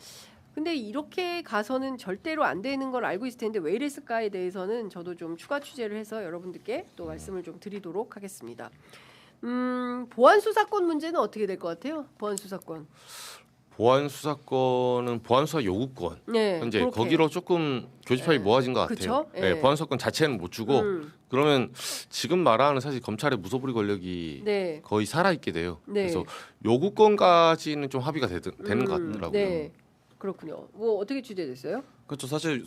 근데 이렇게 가서는 절대로 안 되는 걸 알고 있을 텐데 왜 이랬을까에 대해서는 저도 좀 추가 취재를 해서 여러분들께 또 말씀을 좀 드리도록 하겠습니다. 보안 수사권 문제는 어떻게 될 것 같아요? 보안 수사권. 보안 수사권은 보안 수사 요구권. 네, 현재 그렇게. 거기로 조금 교집합이 모아진 것 같아요. 그쵸? 네. 보안 수사권 자체는 못 주고 그러면 지금 말하는 사실 검찰의 무소불위 권력이 네. 거의 살아 있게 돼요. 네. 그래서 요구권까지는 좀 합의가 되는 것 같더라고요. 네. 그렇군요. 뭐 어떻게 취재됐어요? 그렇죠. 사실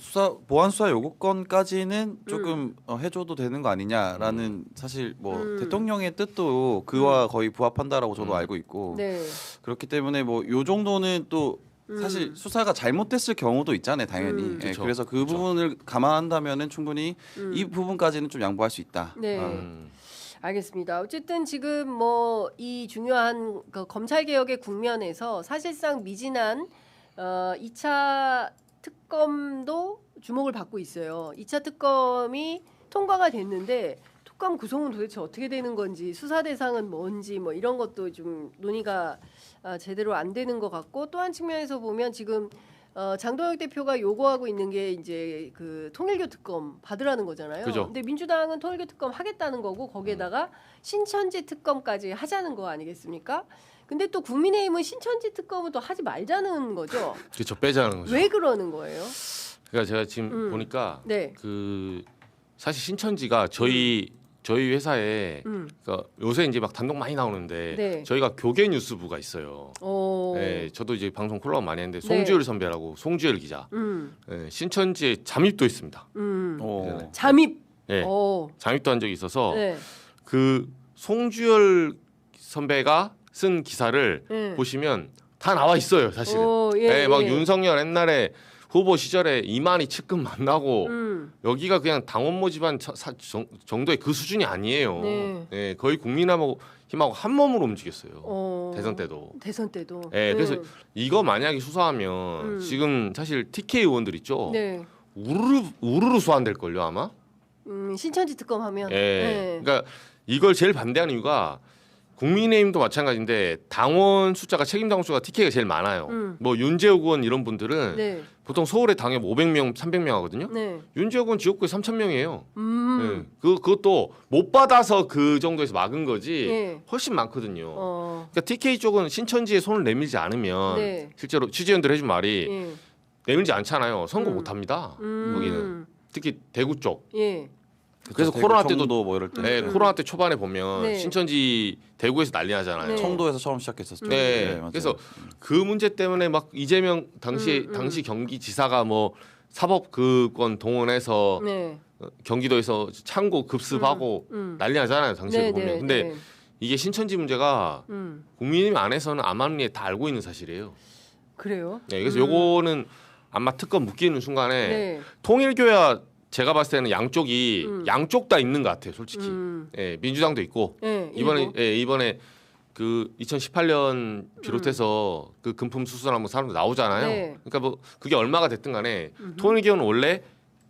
보안 수사 요구권까지는 조금 해줘도 되는 거 아니냐라는 사실 뭐 대통령의 뜻도 그와 거의 부합한다라고 저도 알고 있고 네. 그렇기 때문에 뭐 요 정도는 또 사실 수사가 잘못됐을 경우도 있잖아요, 당연히. 예, 그쵸. 그래서 그 부분을 감안한다면은 충분히 이 부분까지는 좀 양보할 수 있다. 네. 음. 알겠습니다. 어쨌든 지금 뭐 이 중요한 그 검찰 개혁의 국면에서 사실상 미진한 2차 특검도 주목을 받고 있어요. 2차 특검이 통과가 됐는데 특검 구성은 도대체 어떻게 되는 건지, 수사 대상은 뭔지 뭐 이런 것도 좀 논의가 제대로 안 되는 것 같고, 또 한 측면에서 보면 지금 장동혁 대표가 요구하고 있는 게 이제 그 통일교 특검 받으라는 거잖아요. 그죠. 근데 민주당은 통일교 특검 하겠다는 거고 거기에다가 신천지 특검까지 하자는 거 아니겠습니까? 근데 또 국민의힘은 신천지 특검은 또 하지 말자는 거죠. 그렇죠. 빼자는 거죠. 왜 그러는 거예요? 그러니까 제가 지금 보니까 네. 그 사실 신천지가 저희 회사에 그러니까 요새 이제 막 단독 많이 나오는데 네. 저희가 교계 뉴스부가 있어요. 오. 네, 저도 이제 방송 콜라보 많이 했는데 네. 송주열 선배라고 송주열 기자. 네, 신천지에 잠입도 있습니다. 오. 잠입. 네, 오. 잠입도 한 적이 있어서 네. 그 송주열 선배가 쓴 기사를 네. 보시면 다 나와 있어요, 사실은. 오, 예, 네, 막 예. 윤석열 옛날에 후보 시절에 이만희 측근 만나고 여기가 그냥 당원 모집한 정도의 그 수준이 아니에요. 네. 네, 거의 국민의힘하고 한 몸으로 움직였어요. 대선 때도. 대선 때도. 네, 그래서 이거 만약에 수사하면 지금 사실 TK 의원들 있죠. 네. 우르르 소환될 걸요 아마. 신천지 특검 하면. 예. 네. 그러니까 이걸 제일 반대하는 이유가 국민의힘도 마찬가지인데 당원 숫자가 책임 당원 수가 TK가 제일 많아요. 뭐 윤재욱 의원 이런 분들은 네. 보통 서울에 당협 500명, 300명 하거든요. 네. 윤재욱 의원 지역구에 3,000명이에요. 네. 그것도 못 받아서 그 정도에서 막은 거지 네. 훨씬 많거든요. 그러니까 TK 쪽은 신천지에 손을 내밀지 않으면 네. 실제로 취재원들 해준 말이 예. 내밀지 않잖아요. 선거 못 합니다. 거기는 특히 대구 쪽. 예. 그래서 대구, 코로나 때도 청도 뭐 이럴 때 네, 코로나 때 초반에 보면 네. 신천지 대구에서 난리 나잖아요. 네. 청도에서 처음 시작했었죠. 네, 맞아요. 그래서 그 문제 때문에 막 이재명 당시 경기지사가 뭐 사법그건 동원해서 네. 경기도에서 창고 급습하고 난리 나잖아요. 당시에 네, 보면. 네, 근데 네. 이게 신천지 문제가 국민의힘 안에서는 암암리에 다 알고 있는 사실이에요. 그래요? 네, 그래서 요거는 아마 특검 묶이는 순간에 네. 통일교야 제가 봤을 때는 양쪽 다 있는 것 같아요, 솔직히. 예, 민주당도 있고 네, 이번에 그 2018년 비롯해서 그 금품 수수하면 사람들 나오잖아요. 네. 그러니까 뭐 그게 얼마가 됐든 간에 통일교는 원래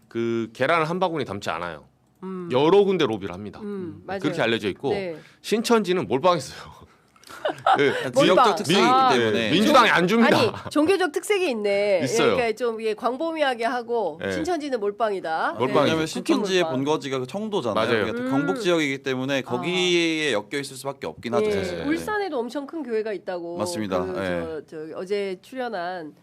그 계란을 한 바구니 담지 않아요. 여러 군데 로비를 합니다. 맞아요. 그렇게 알려져 있고 네. 신천지는 몰빵했어요. 네, 몰빵. 지역적 특색이 있기 때문에 민주당이 안 줍니다. 아니 종교적 특색이 있네. 있어요. 그러니까 좀 이게 광범위하게 하고 네. 신천지는 몰빵이다. 몰빵이죠. 왜냐면 신천지의 몰빵. 본거지가 그 청도잖아요. 맞아요. 그러니까 경북 지역이기 때문에 거기에 엮여 있을 수밖에 없긴 하죠. 예, 사실. 울산에도 엄청 큰 교회가 있다고. 맞습니다. 그, 예. 저 어제 출연한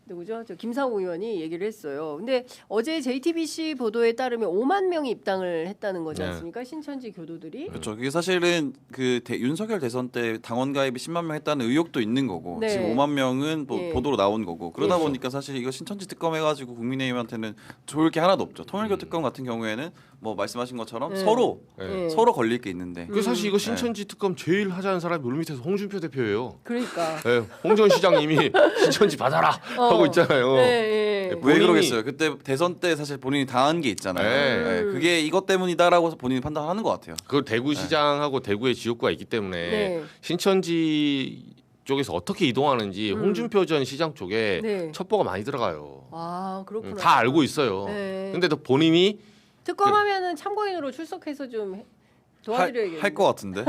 누구죠? 저 김상우 의원이 얘기를 했어요. 근데 어제 JTBC 보도에 따르면 5만 명이 입당을 했다는 거지 네. 않습니까? 신천지 교도들이. 그렇죠. 그게 사실은 그 윤석열 대선 때 당원 가입이 10만 명 했다는 의혹도 있는 거고 네. 지금 5만 명은 예. 보도로 나온 거고 그러다 그렇죠. 보니까 사실 이거 신천지 특검 해가지고 국민의힘한테는 좋을 게 하나도 없죠. 통일교 특검 같은 경우에는 뭐 말씀하신 것처럼 네. 서로 예. 서로 걸릴 게 있는데 그 사실 이거 신천지 특검 제일 하자는 사람이 물밑에서 홍준표 대표예요. 그러니까. 네, 홍 전 시장님이 신천지 받아라 하고 있잖아요. 네, 예. 왜 본인이- 그러겠어요? 그때 대선 때 사실 본인이 당한 게 있잖아요. 네. 그게 이것 때문이다라고 본인이 판단하는 것 같아요. 그 대구시장하고 대구의 지역구가 있기 때문에 네. 신천지 쪽에서 어떻게 이동하는지 홍준표 전 시장 쪽에 네. 첩보가 많이 들어가요. 아 그렇구나. 다 알고 있어요. 네. 근데도 본인이 특검하면은 참고인으로 출석해서 좀 도와드려야겠네요. 할 것 같은데.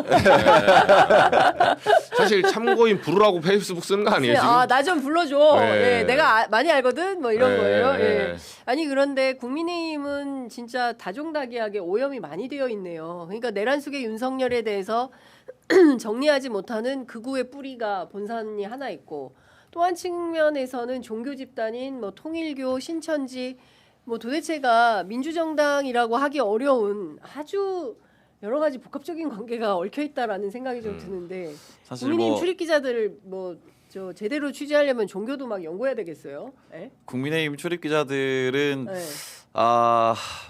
사실 참고인 부르라고 페이스북 쓰는 거 아니에요 지금? 나 좀 불러줘. 네. 예, 내가 많이 알거든. 뭐 이런 네, 거예요. 네. 예. 아니 그런데 국민의힘은 진짜 다종다기하게 오염이 많이 되어 있네요. 그러니까 내란 속의 윤석열에 대해서 정리하지 못하는 극우의 뿌리가 본산이 하나 있고 또 한 측면에서는 종교 집단인 뭐 통일교, 신천지 뭐 도대체가 민주정당이라고 하기 어려운 아주 여러 가지 복합적인 관계가 얽혀 있다라는 생각이 좀 드는데 사실 국민의힘 뭐 출입 기자들 뭐 저 제대로 취재하려면 종교도 막 연구해야 되겠어요. 예? 국민의힘 출입 기자들은 예.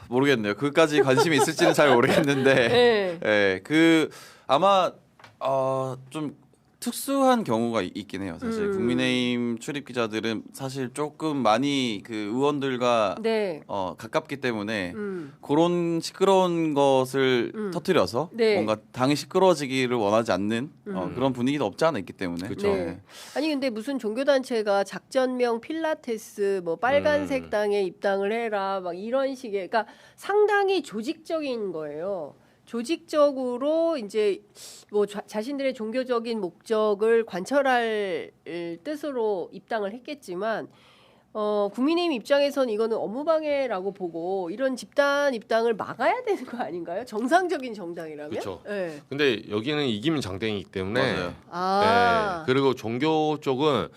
모르겠네요. 그까지 관심이 있을지는 잘 모르겠는데, 예. 그 아마 좀 특수한 경우가 있긴 해요. 사실 국민의힘 출입 기자들은 사실 조금 많이 그 의원들과 네. 가깝기 때문에 그런 시끄러운 것을 터뜨려서 네. 뭔가 당이 시끄러워지기를 원하지 않는 그런 분위기도 없지 않아 있기 때문에. 그쵸. 네. 아니 근데 무슨 종교단체가 작전명 필라테스 뭐 빨간색 당에 입당을 해라 막 이런 식의 그러니까 상당히 조직적인 거예요. 조직적으로 이제 뭐 자신들의 종교적인 목적을 관철할 뜻으로 입당을 했겠지만 국민의힘 입장에선 이거는 업무방해라고 보고 이런 집단 입당을 막아야 되는 거 아닌가요? 정상적인 정당이라면? 그렇죠. 네. 근데 여기는 이기면 장땡이기 때문에 맞아요. 아. 네. 그리고 종교 쪽은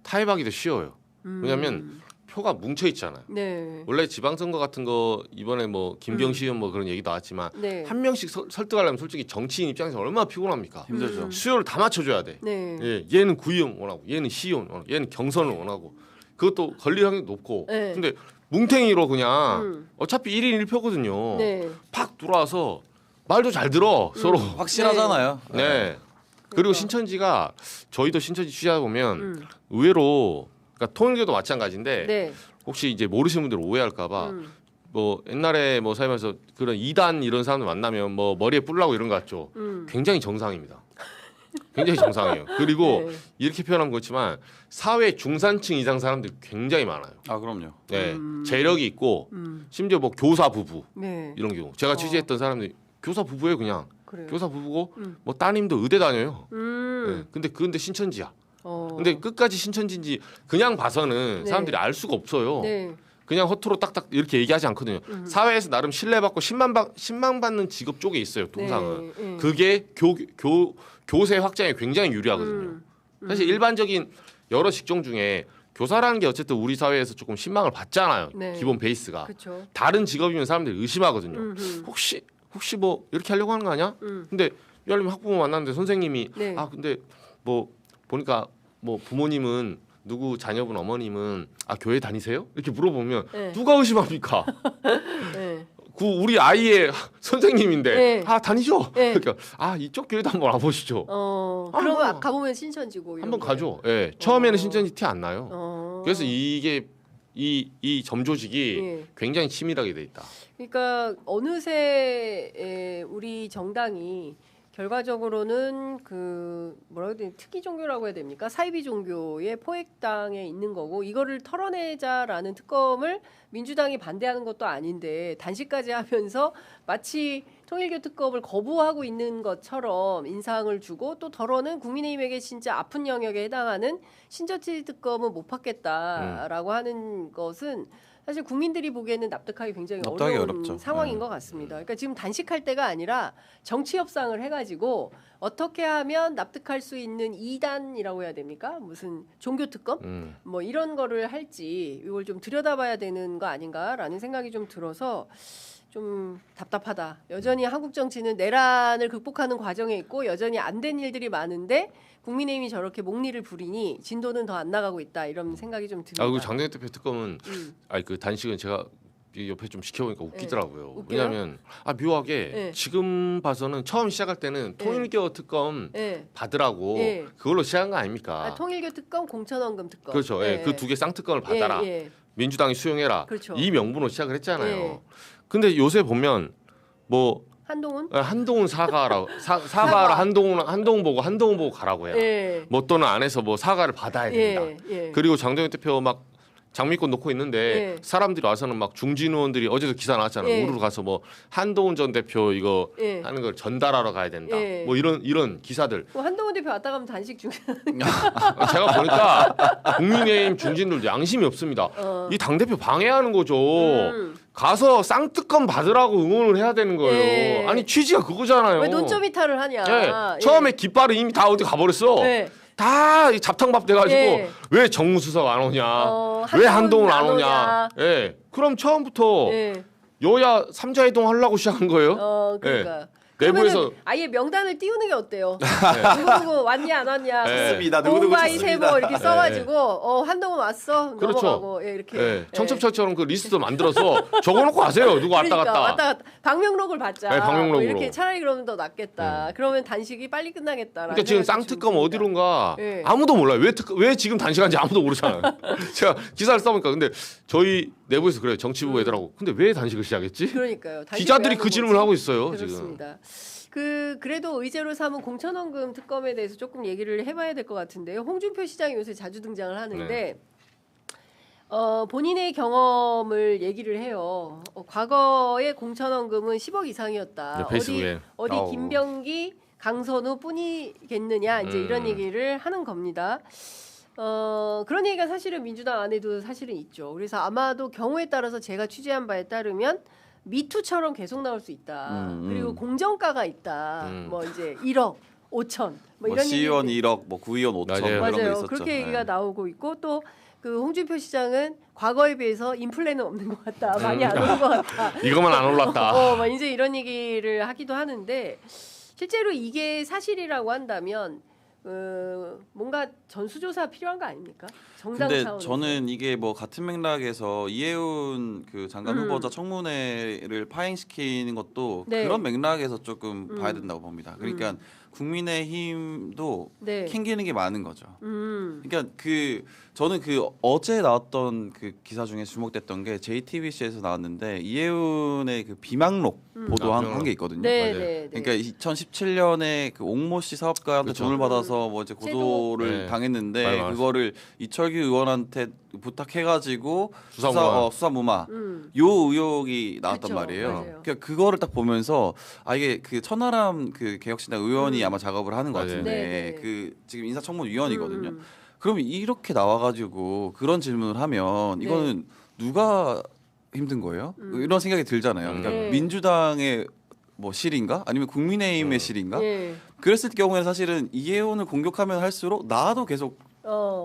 타협하기도 쉬워요. 왜냐하면 표가 뭉쳐 있잖아요. 네. 원래 지방선거 같은 거 이번에 뭐 김경시 의원 뭐 그런 얘기 나왔지만 네. 한 명씩 설득하려면 솔직히 정치인 입장에서 얼마나 피곤합니까? 힘들죠. 수요를 다 맞춰줘야 돼. 네. 예, 얘는 구의원 원하고 얘는 시의원 원하고 얘는 경선을 원하고 그것도 걸릴 확률이 높고 네. 근데 뭉탱이로 그냥 어차피 1인 1표거든요. 네. 팍 들어와서 말도 잘 들어 서로. 확실하잖아요. 네. 그리고 신천지가 저희도 신천지 취재하다 보면 음. 의외로 그러니까 통일교도 마찬가지인데 네. 혹시 이제 모르시는 분들 오해할까봐 뭐 옛날에 뭐 살면서 그런 이단 이런 사람들 만나면 뭐 머리에 뿔나고 이런 거 같죠. 굉장히 정상입니다. 굉장히 정상이에요. 그리고 네. 이렇게 표현하면 그렇지만 사회 중산층 이상 사람들 굉장히 많아요. 아 그럼요. 네, 재력이 있고 심지어 뭐 교사 부부 네. 이런 경우 제가 취재했던 사람들이 교사 부부예요 그냥. 그래요. 교사 부부고 뭐 따님도 의대 다녀요. 음. 네, 근데 신천지야. 어. 근데 끝까지 신천지인지 그냥 봐서는 네. 사람들이 알 수가 없어요. 네. 그냥 허투루 딱딱 이렇게 얘기하지 않거든요. 사회에서 나름 신뢰받고 신망 받는 직업 쪽에 있어요. 통상은. 네, 네. 그게 교세 확장에 굉장히 유리하거든요. 사실 일반적인 여러 직종 중에 교사라는 게 어쨌든 우리 사회에서 조금 신망을 받잖아요. 네. 기본 베이스가. 그렇죠. 다른 직업이면 사람들이 의심하거든요. 혹시 뭐 이렇게 하려고 하는 거 아니야? 근데 예를 들면 학부모 만났는데 선생님이 네. 아 근데 뭐 보니까 뭐 부모님은 누구 자녀분 어머님은 아 교회 다니세요? 이렇게 물어보면 네. 누가 의심합니까? 네. 그 우리 아이의 선생님인데 네. 아 다니죠. 네. 그러니까 아 이쪽 교회도 한번 와보시죠. 그러면 한번 가보면 신천지고 이런 한번 거예요? 가죠. 예, 처음에는 신천지 티 안 나요. 그래서 이게 이 점조직이 예. 굉장히 치밀하게 돼 있다. 그러니까 어느새 우리 정당이 결과적으로는 그 뭐라고 해야 되나 특이 종교라고 해야 됩니까? 사이비 종교의 포획당에 있는 거고 이거를 털어내자라는 특검을 민주당이 반대하는 것도 아닌데 단식까지 하면서 마치 통일교 특검을 거부하고 있는 것처럼 인상을 주고 또 덜어는 국민의힘에게 진짜 아픈 영역에 해당하는 신천지 특검은 못 받겠다라고 하는 것은 사실 국민들이 보기에는 납득하기 굉장히 납득하기 어려운 어렵죠. 상황인 것 같습니다. 그러니까 지금 단식할 때가 아니라 정치 협상을 해가지고 어떻게 하면 납득할 수 있는 2단이라고 해야 됩니까? 무슨 종교 특검? 뭐 이런 거를 할지 이걸 좀 들여다봐야 되는 거 아닌가라는 생각이 좀 들어서 좀 답답하다. 여전히 한국 정치는 내란을 극복하는 과정에 있고 여전히 안 된 일들이 많은데 국민의힘이 저렇게 목리를 부리니 진도는 더 안 나가고 있다 이런 생각이 좀 듭니다. 아, 그 장동혁 대표 특검은 아니 그 단식은 제가 옆에 좀 지켜보니까 웃기더라고요. 웃겨요? 왜냐하면 묘하게 네. 지금 봐서는 처음 시작할 때는 통일교 특검 네. 받으라고 네. 그걸로 시작한 거 아닙니까? 통일교 특검, 공천원금 특검. 그렇죠. 네. 그 두 개 쌍특검을 받아라. 예. 민주당이 수용해라. 그렇죠. 이 명분으로 시작을 했잖아요. 예. 근데 요새 보면 뭐 한동훈 사과라고 사과를 한동훈 보고 가라고 해요. 예. 뭐 또는 안에서 뭐 사과를 받아야 된다. 예. 그리고 장동혁 대표 막 장미꽃 놓고 있는데 예. 사람들이 와서는 막 중진 의원들이 어제도 기사 나왔잖아요. 예. 우르르 가서 뭐 한동훈 전 대표 이거 예. 하는 걸 전달하러 가야 된다. 예. 뭐 이런 기사들. 한동훈 대표 왔다 가면 단식 중. 제가 보니까 국민의힘 중진들 양심이 없습니다. 이 당 대표 방해하는 거죠. 가서 쌍특검 받으라고 응원을 해야 되는 거예요. 예. 아니 취지가 그거잖아요. 왜 논점 이탈을 하냐? 예. 처음에 깃발은 이미 다 어디 가버렸어. 예. 다 잡탕밥 돼가지고 예. 왜 정무수석 안 오냐? 한동훈 왜 한동훈 안 안 오냐? 오냐? 예. 그럼 처음부터 예. 여야 삼자회동 하려고 시작한 거예요. 그러니까. 내부에서 그러면은 아예 명단을 띄우는 게 어때요? 네. 누구 왔냐 안 왔냐. 네. 좋습니다. 누구누구 오바이 좋습니다. 세모 이렇게 써가지고 한동훈 왔어 그렇죠. 넘어가고 예, 이렇게. 네. 예. 청첩장처럼 그 리스트 만들어서 적어놓고 가세요. 누구 왔다 그러니까 갔다. 왔다 갔다 방명록을 받자. 네, 방명록으로. 뭐 이렇게 차라리 그러면 더 낫겠다. 그러면 단식이 빨리 끝나겠다. 그러니까 지금 쌍특검 어디론가 네. 아무도 몰라요. 왜 지금 단식한지 아무도 모르잖아요. 제가 기사를 써보니까 근데 저희 내부에서 그래요. 정치부 애들하고. 근데 왜 단식을 시작했지? 그러니까요. 단식을 왜 기자들이 하는 그 질문을 거지? 하고 있어요. 지금. 그렇습니다. 그래도 의제로 삼은 공천원금 특검에 대해서 조금 얘기를 해봐야 될 것 같은데요. 홍준표 시장이 요새 자주 등장을 하는데 네. 본인의 경험을 얘기를 해요. 과거의 공천원금은 10억 이상이었다. 네, 페이스북에. 어디 아우. 김병기, 강선우 뿐이겠느냐 이제 이런 얘기를 하는 겁니다. 그런 얘기가 사실은 민주당 안에도 사실은 있죠. 그래서 아마도 경우에 따라서 제가 취재한 바에 따르면 미투처럼 계속 나올 수 있다. 그리고 공정가가 있다. 뭐 이제 1억, 5천 뭐 이런 시의원 얘기들. 1억, 뭐 구의원 5천 맞아요. 그런 거 맞아요. 있었죠. 그렇게 얘기가 네. 나오고 있고 또 그 홍준표 시장은 과거에 비해서 인플레는 없는 것 같다. 많이 안 오른 것 같다. 이거만 안 올랐다. 막 이제 이런 얘기를 하기도 하는데 실제로 이게 사실이라고 한다면 뭔가 전수조사 필요한 거 아닙니까? 정당 근데 차원에서. 저는 이게 뭐 같은 맥락에서 이해운 그 장관 후보자 청문회를 파행시키는 것도 네. 그런 맥락에서 조금 봐야 된다고 봅니다. 그러니까 국민의힘도 네. 캥기는 게 많은 거죠. 그러니까 저는 어제 나왔던 그 기사 중에 주목됐던 게 JTBC에서 나왔는데 이해운의 그 비망록 보도한 게 있거든요. 네, 맞아요. 네, 네. 그러니까 2017년에 그 옥모 씨 사업가한테 그렇죠. 돈을 받아서 뭐 이제 고소를 네. 당했는데 많이 많았어요. 그거를 이철규 의원한테 부탁해가지고 수사무마. 수사무마 요 의혹이 나왔단 그쵸, 말이에요. 맞아요. 그러니까 그거를 딱 보면서 이게 그 천하람 그 개혁신당 의원이 아마 작업을 하는 것 맞아요. 같은데 네, 네. 그 지금 인사청문위원이거든요. 그럼 이렇게 나와가지고 그런 질문을 하면 네. 이거는 누가 힘든 거예요? 이런 생각이 들잖아요. 그러니까 네. 민주당의 뭐 실인가? 아니면 국민의힘의 실인가? 예. 그랬을 경우에는 사실은 이해운을 공격하면 할수록 나도 계속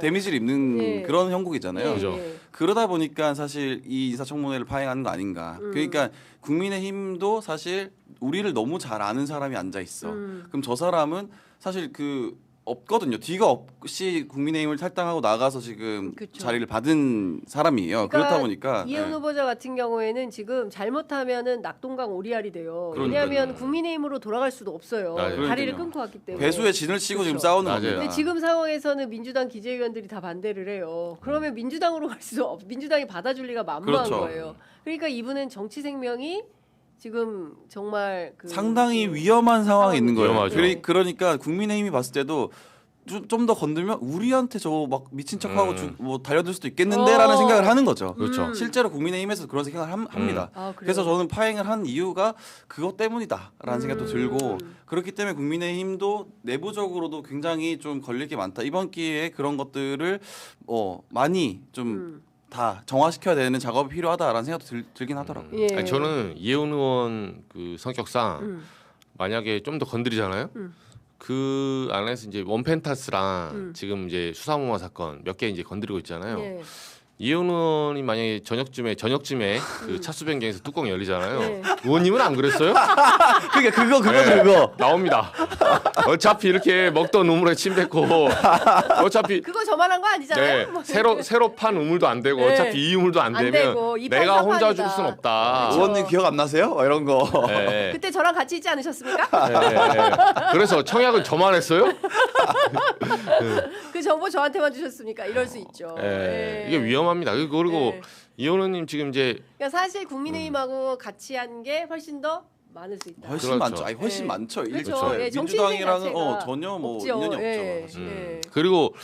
데미지를 입는 네. 그런 형국이잖아요. 예, 그죠. 예. 그러다 보니까 사실 이 인사청문회를 파행하는 거 아닌가. 그러니까 국민의힘도 사실 우리를 너무 잘 아는 사람이 앉아 있어. 그럼 저 사람은 사실 없거든요. 뒤가 없이 국민의힘을 탈당하고 나가서 지금 그쵸. 자리를 받은 사람이에요. 그러니까 그렇다 보니까 이해운 예. 후보자 같은 경우에는 지금 잘못하면은 낙동강 오리알이 돼요. 그러니까요. 왜냐하면 국민의힘으로 돌아갈 수도 없어요. 맞아요. 다리를 그러니까요. 끊고 왔기 때문에. 배수에 진을 치고 지금 그렇죠. 싸우는 맞아요. 겁니다. 근데 지금 상황에서는 민주당 기재위원들이 다 반대를 해요. 그러면 민주당으로 갈 수 없. 민주당이 받아줄 리가 만무한 그렇죠. 거예요. 그러니까 이분은 정치 생명이 지금 정말 상당히 위험한 상황에 있는 거예요. 위험하죠. 그러니까 국민의힘이 봤을 때도 좀 더 건들면 우리한테 저거 막 미친 척하고 뭐 달려들 수도 있겠는데라는 생각을 하는 거죠. 그렇죠. 실제로 국민의힘에서 그런 생각을 합니다. 아, 그래요? 그래서 저는 파행을 한 이유가 그것 때문이다라는 생각도 들고 그렇기 때문에 국민의힘도 내부적으로도 굉장히 좀 걸릴 게 많다. 이번 기회에 그런 것들을 많이 좀 다 정화시켜야 되는 작업이 필요하다라는 생각도 들긴 하더라고요. 예. 아니, 저는 이해운 의원 그 성격상 만약에 좀 더 건드리잖아요. 그 안에서 이제 원펜타스랑 지금 이제 수사무마 사건 몇 개 이제 건드리고 있잖아요. 예. 이해운 의원이 만약에 저녁쯤에 그 차수 변경에서 뚜껑 열리잖아요. 네. 의원님은 안 그랬어요? 그러니까 그거 네, 나옵니다. 어차피 이렇게 먹던 우물에 침 뱉고 어차피 그거 저만한 거 아니잖아요. 뭐 새로 판 우물도 안 되고 네. 어차피 이 우물도 안 안 되면 되고, 이 내가 판 혼자 사판이다. 죽을 순 없다. 그렇죠. 의원님 기억 안 나세요? 이런 거. 네. 그때 저랑 같이 있지 않으셨습니까? 네. 그래서 청약을 저만 했어요? 그 정보 저한테만 주셨습니까? 이럴 수 있죠. 네. 예. 이게 위험합니다. 그리고 네. 이현우님 지금 이제 그러니까 사실 국민의힘하고 같이 한 게 훨씬 더 많을 수 있다. 훨씬 그렇죠. 많죠. 훨씬 네. 많죠. 그렇죠. 예, 정치 민주당이랑은 인생 자체가 전혀 뭐 없죠. 인연이 예. 없죠. 예. 그리고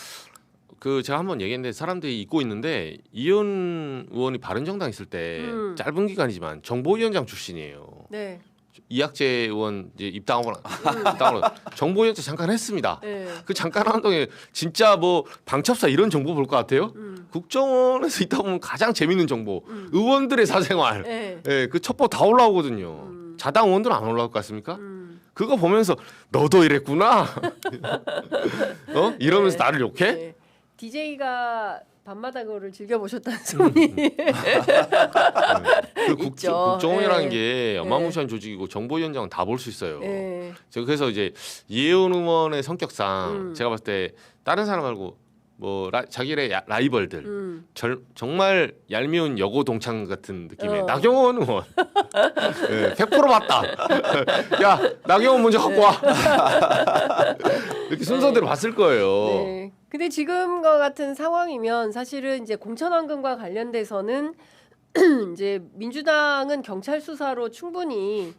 그 제가 한번 얘기했는데 사람들이 잊고 있는데 이현 의원이 바른정당 있을 때 짧은 기간이지만 정보위원장 출신이에요. 네. 이학재 의원 이제 입당하고 정보위원장 잠깐 했습니다. 네. 그 잠깐 한 동안 진짜 뭐 방첩사 이런 정보 볼 것 같아요? 국정원에서 있다 보면 가장 재밌는 정보 의원들의 사생활 네. 예, 그 첩보 다 올라오거든요. 자당 의원들은 안 올라올 것 같습니까? 그거 보면서 너도 이랬구나. 이러면서 네. 나를 욕해? 네. DJ가 밤마다 그거를 즐겨 보셨다는 소문이 그 있죠. 국정원이라는 예. 게 어마무시한 조직이고 정보위원장은 다 볼 수 있어요. 예. 제가 그래서 이제 이혜원 의원의 성격상 제가 봤을 때 다른 사람 말고 뭐 자기네 라이벌들 정말 얄미운 여고 동창 같은 느낌의 나경원 의원 네, 100% 맞다. 야 나경원 먼저 갖고 와. 이렇게 순서대로 봤을 거예요. 네. 근데 지금과 같은 상황이면 사실은 이제 공천원금과 관련돼서는 이제 민주당은 경찰 수사로 충분히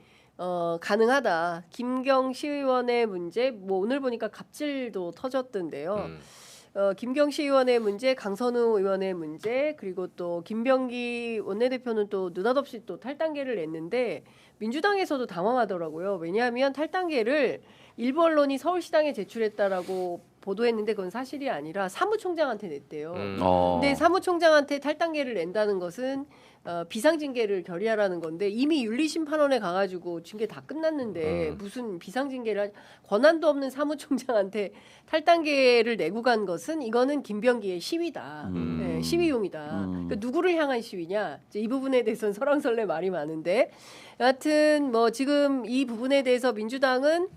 가능하다. 김경 시의원의 문제, 뭐 오늘 보니까 갑질도 터졌던데요. 김경 시의원의 문제, 강선우 의원의 문제, 그리고 또 김병기 원내대표는 또 느닷없이 또 탈당계를 냈는데 민주당에서도 당황하더라고요. 왜냐하면 탈당계를 일부 언론이 서울시당에 제출했다라고 보도했는데 그건 사실이 아니라 사무총장한테 냈대요. 근데 사무총장한테 탈당계를 낸다는 것은 비상징계를 결의하라는 건데 이미 윤리심판원에 가가지고 징계 다 끝났는데 무슨 비상징계를 권한도 없는 사무총장한테 탈당계를 내고 간 것은 이거는 김병기의 시위다. 네, 시위용이다. 그러니까 누구를 향한 시위냐? 이제 이 부분에 대해서는 설왕설래 말이 많은데 여하튼 뭐 지금 이 부분에 대해서 민주당은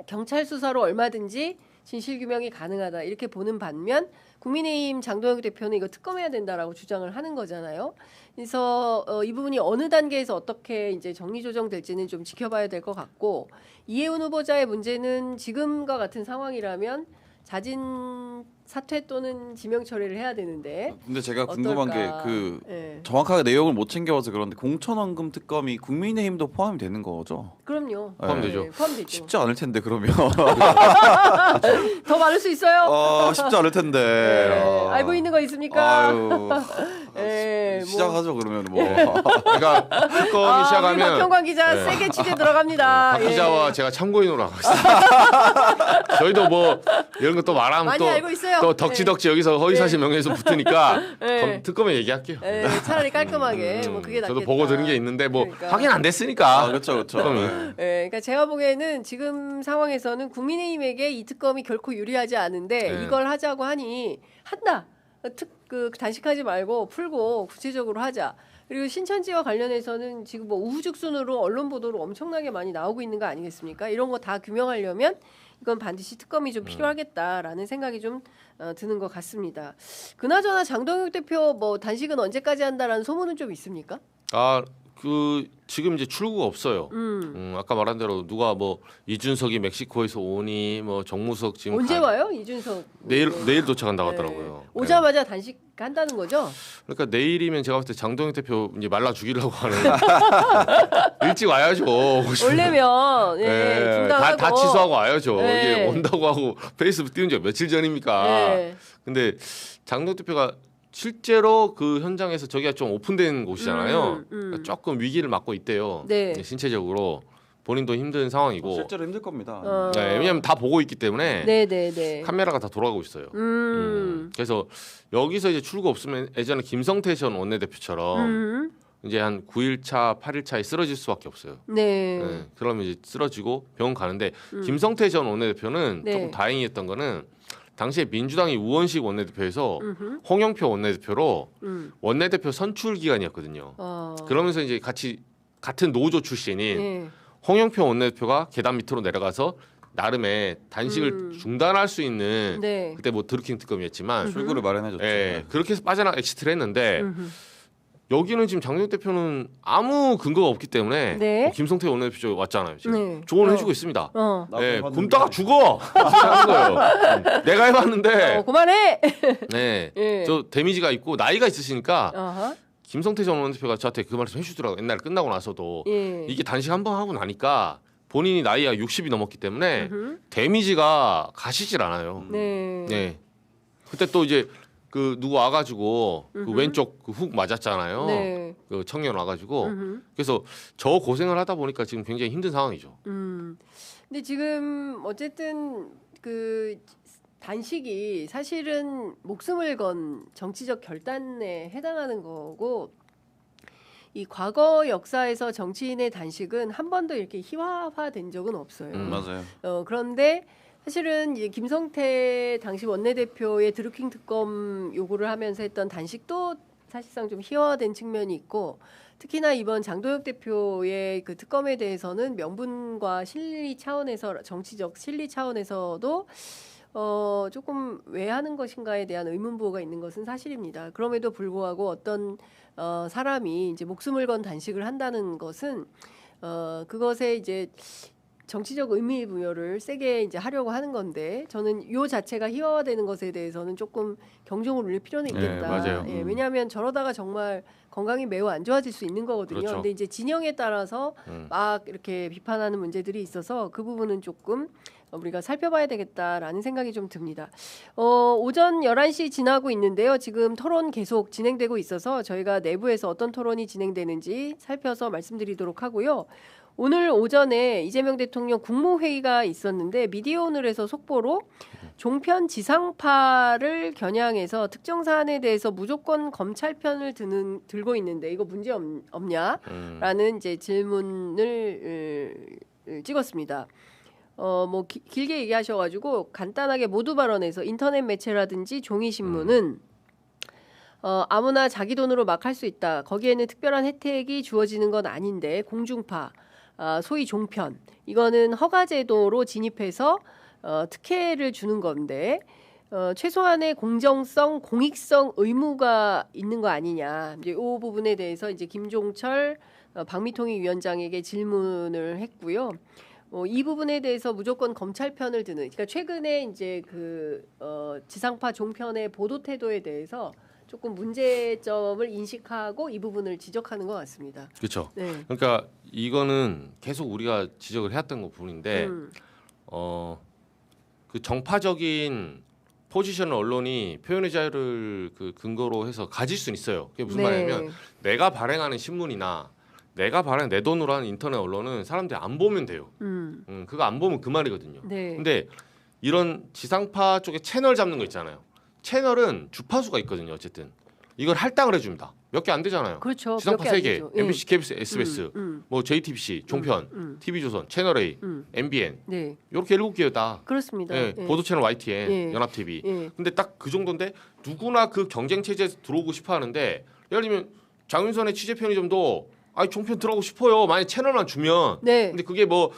경찰 수사로 얼마든지 진실규명이 가능하다 이렇게 보는 반면 국민의힘 장도영 대표는 이거 특검해야 된다라고 주장을 하는 거잖아요. 그래서 이 부분이 어느 단계에서 어떻게 이제 정리조정될지는 좀 지켜봐야 될 것 같고 이혜훈 후보자의 문제는 지금과 같은 상황이라면 자진 사퇴 또는 지명 처리를 해야 되는데. 근데 제가 궁금한 게 그 네. 정확하게 내용을 못 챙겨봐서 그런데 공천원금 특검이 국민의힘도 포함이 되는 거죠? 그럼요. 포함되죠. 네, 포함되죠. 쉽지 않을 텐데 그러면 더 많을 수 있어요. 쉽지 않을 텐데. 네. 알고 있는 거 있습니까? 아유, 네, 뭐. 시작하죠 그러면 뭐. 그러니까 특검이 우리 시작하면 박형관 기자 네. 세게 취재 들어갑니다. 박 기자와 제가 참고인으로 하고 있습니다. 저희도 뭐 이런 거 또 말하면 많이 알고 있어요. 또 덕지덕지 여기서 허위사실 명예훼손 붙으니까 네. 특검에 얘기할게요. 네, 차라리 깔끔하게 뭐 그게 낫겠다. 저도 보고 들은 게 있는데 뭐 그러니까. 확인 안 됐으니까. 그렇죠. 특검이. 네, 그러니까 제가 보기에는 지금 상황에서는 국민의힘에게 이 특검이 결코 유리하지 않은데 네. 이걸 하자고 하니 한다. 단식하지 말고 풀고 구체적으로 하자. 그리고 신천지와 관련해서는 지금 뭐 우후죽순으로 언론 보도로 엄청나게 많이 나오고 있는 거 아니겠습니까? 이런 거 다 규명하려면 이건 반드시 특검이 좀 필요하겠다라는 생각이 좀 드는 것 같습니다. 그나저나 장동혁 대표 뭐 단식은 언제까지 한다라는 소문은 좀 있습니까? 그 지금 이제 출구가 없어요. 아까 말한 대로 누가 뭐 이준석이 멕시코에서 오니 뭐 정무석 지금 언제 와요? 이준석 내일 도착한다고 네. 하더라고요. 오자마자 단식한다는 거죠? 그러니까 내일이면 제가 봤을 때 장동혁 대표 이제 말라 죽이려고 하는 일찍 와야죠. 원래면 네, 중단하고 다 취소하고 와야죠. 네. 이게 온다고 하고 페이스북 띄운 지 며칠 전입니까? 네. 근데 장동혁 대표가 실제로 그 현장에서 저기가 좀 오픈된 곳이잖아요. 그러니까 조금 위기를 맞고 있대요. 네. 신체적으로 본인도 힘든 상황이고. 실제로 힘들 겁니다. 네, 왜냐하면 다 보고 있기 때문에 네네네. 카메라가 다 돌아가고 있어요. 그래서 여기서 이제 출구 없으면 예전에 김성태 전 원내대표처럼 이제 한 9일차, 8일차에 쓰러질 수밖에 없어요. 네. 네, 그러면 이제 쓰러지고 병원 가는데 김성태 전 원내대표는 네. 조금 다행이었던 거는 당시에 민주당이 우원식 원내대표에서 홍영표 원내대표로 원내대표 선출 기간이었거든요. 그러면서 이제 같은 노조 출신인 네. 홍영표 원내대표가 계단 밑으로 내려가서 나름의 단식을 중단할 수 있는 네. 그때 뭐 드루킹 특검이었지만 출구를 마련해줬죠. 예, 그렇게 해서 빠져나가 엑시트를 했는데 여기는 지금 장동혁 대표는 아무 근거가 없기 때문에 네. 김성태 원내대표 왔잖아요. 지금 네. 조언을 해주고 있습니다. 나도 네, 해봤는데. 굶다가 죽어. 하는 거예요. 내가 해봤는데, 그만해. 네, 예. 저 데미지가 있고 나이가 있으시니까 어허. 김성태 전 원내대표가 저한테 그 말씀 해주더라고요. 옛날에 끝나고 나서도 예. 이게 단식 한 번 하고 나니까 본인이 나이가 60이 넘었기 때문에 데미지가 가시질 않아요. 네. 네. 그때 또 이제 그 누구 와가지고 그 왼쪽 그 훅 맞았잖아요. 네. 그 청년 와가지고 그래서 저 고생을 하다 보니까 지금 굉장히 힘든 상황이죠. 근데 지금 어쨌든 그 단식이 사실은 목숨을 건 정치적 결단에 해당하는 거고 이 과거 역사에서 정치인의 단식은 한 번도 이렇게 희화화된 적은 없어요. 맞아요. 그런데 사실은 이제 김성태 당시 원내대표의 드루킹 특검 요구를 하면서 했던 단식도 사실상 좀 희화화된 측면이 있고 특히나 이번 장도혁 대표의 그 특검에 대해서는 명분과 실리 차원에서 정치적 실리 차원에서도 조금 왜 하는 것인가에 대한 의문부호가 있는 것은 사실입니다. 그럼에도 불구하고 어떤 사람이 이제 목숨을 건 단식을 한다는 것은 그것에 이제 정치적 의미 부여를 세게 이제 하려고 하는 건데 저는 요 자체가 희화화되는 것에 대해서는 조금 경종을 울릴 필요는 있겠다. 네, 맞아요. 왜냐하면 저러다가 정말 건강이 매우 안 좋아질 수 있는 거거든요. 그렇죠. 근데 이제 진영에 따라서 막 이렇게 비판하는 문제들이 있어서 그 부분은 조금 우리가 살펴봐야 되겠다라는 생각이 좀 듭니다. 오전 11시 지나고 있는데요. 지금 토론 계속 진행되고 있어서 저희가 내부에서 어떤 토론이 진행되는지 살펴서 말씀드리도록 하고요. 오늘 오전에 이재명 대통령 국무회의가 있었는데 미디어오늘에서 속보로 종편 지상파를 겨냥해서 특정 사안에 대해서 무조건 검찰 편을 들고 있는데 이거 문제 없냐라는 이제 질문을 찍었습니다. 뭐 길게 얘기하셔가지고 간단하게 모두 발언해서 인터넷 매체라든지 종이 신문은 아무나 자기 돈으로 막 할 수 있다. 거기에는 특별한 혜택이 주어지는 건 아닌데 공중파, 소위 종편 이거는 허가제도로 진입해서 특혜를 주는 건데 최소한의 공정성, 공익성 의무가 있는 거 아니냐. 이제 이 부분에 대해서 이제 김종철 방미통일 위원장에게 질문을 했고요. 이 부분에 대해서 무조건 검찰 편을 드는, 그러니까 최근에 이제 그 지상파 종편의 보도 태도에 대해서 조금 문제점을 인식하고 이 부분을 지적하는 것 같습니다. 그렇죠. 네. 그러니까 이거는 계속 우리가 지적을 해왔던 부분인데 그 정파적인 포지션 언론이 표현의 자유를 그 근거로 해서 가질 수는 있어요. 그게 무슨 네. 말이냐면 내가 발행하는 신문이나 내가 발행 내 돈으로 하는 인터넷 언론은 사람들이 안 보면 돼요. 그거 안 보면 그 말이거든요. 네. 근데 이런 지상파 쪽에 채널 잡는 거 있잖아요. 채널은 주파수가 있거든요. 어쨌든 이걸 할당을 해줍니다. 몇 개 안 되잖아요. 그렇죠. 지상파 몇개 3개, 아니죠. 예. MBC, KBS, SBS, 뭐 JTBC, 종편, TV조선, 채널A, MBN 네. 이렇게 7개다. 그렇습니다. 예, 예. 보도 채널 YTN, 예. 연합TV. 예. 근데 딱 그 정도인데 누구나 그 경쟁 체제에서 들어오고 싶어 하는데 예를 들면 장윤선의 취재 편의점도 아니 종편 들어가고 싶어요. 만약 채널만 주면. 네. 근데 그게 뭐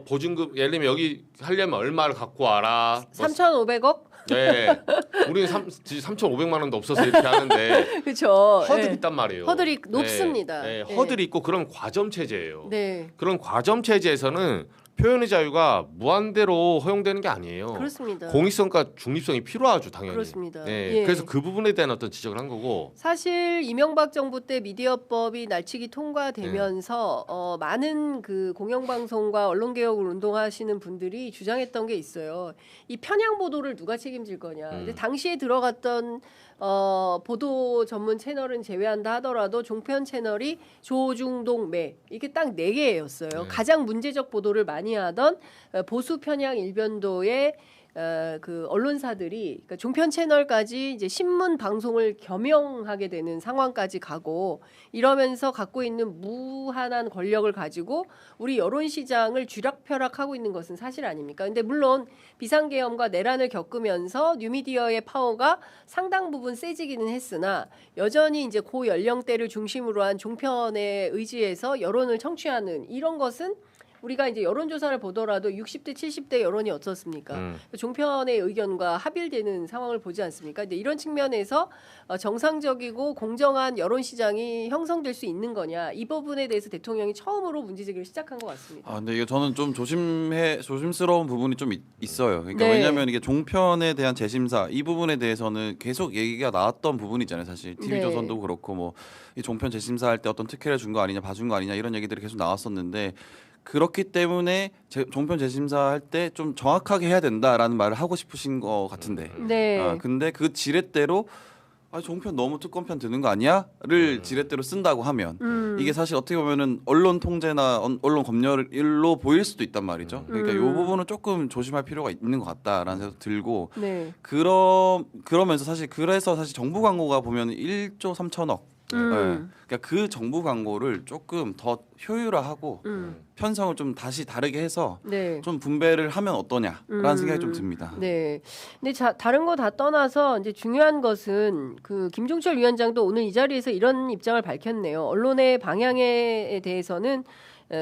보증금 예를 들면 여기 하려면 얼마를 갖고 와라. 3,500억? 네. 우리는 3,500만 원도 없어서 이렇게 하는데 그렇죠. 허들이 예. 있단 말이에요. 허들이 높습니다. 네. 예. 허들이 있고 그런 과점 체제예요. 네. 그런 과점 체제에서는 표현의 자유가 무한대로 허용되는 게 아니에요. 그렇습니다. 공익성과 중립성이 필요하죠, 당연히. 그렇습니다. 네. 예. 그래서 그 부분에 대한 어떤 지적을 한 거고. 사실 이명박 정부 때 미디어법이 날치기 통과되면서 네. 많은 그 공영방송과 언론개혁을 운동하시는 분들이 주장했던 게 있어요. 이 편향 보도를 누가 책임질 거냐. 근데 당시에 들어갔던 보도 전문 채널은 제외한다 하더라도 종편 채널이 조중동매 이게 딱 4개였어요. 네. 가장 문제적 보도를 많이 하던 보수 편향 일변도의 그 언론사들이 그러니까 종편 채널까지 이제 신문 방송을 겸용하게 되는 상황까지 가고 이러면서 갖고 있는 무한한 권력을 가지고 우리 여론 시장을 쥐락펴락하고 있는 것은 사실 아닙니까? 근데 물론 비상계엄과 내란을 겪으면서 뉴미디어의 파워가 상당 부분 세지기는 했으나 여전히 이제 고 연령대를 중심으로 한 종편에 의지해서 여론을 청취하는 이런 것은 우리가 이제 여론조사를 보더라도 60대, 70대 여론이 어떻습니까? 종편의 의견과 합일되는 상황을 보지 않습니까? 근데 이런 측면에서 정상적이고 공정한 여론 시장이 형성될 수 있는 거냐 이 부분에 대해서 대통령이 처음으로 문제제기를 시작한 것 같습니다. 근데 이게 저는 좀 조심스러운 부분이 좀 있어요. 그러니까 네. 왜냐하면 이게 종편에 대한 재심사 이 부분에 대해서는 계속 얘기가 나왔던 부분이잖아요. 사실 TV조선도 네. 그렇고 뭐 이 종편 재심사할 때 어떤 특혜를 준 거 아니냐, 봐준 거 아니냐 이런 얘기들이 계속 나왔었는데. 그렇기 때문에 종편 재심사할 때 좀 정확하게 해야 된다라는 말을 하고 싶으신 것 같은데. 네. 근데 그 지렛대로 종편 너무 특검편 드는 거 아니야?를 지렛대로 쓴다고 하면 이게 사실 어떻게 보면은 언론 통제나 언론 검열로 보일 수도 있단 말이죠. 그러니까 이 부분은 조금 조심할 필요가 있는 것 같다라는 생각 들고. 네. 그러면서 사실 그래서 정부 광고가 보면 1조 3천억 그러니까 그 정부 광고를 조금 더 효율화하고 편성을 좀 다시 다르게 해서 네. 좀 분배를 하면 어떠냐라는 생각이 좀 듭니다. 네. 근데 다른 거 다 떠나서 이제 중요한 것은 그 김종철 위원장도 오늘 이 자리에서 이런 입장을 밝혔네요. 언론의 방향에 대해서는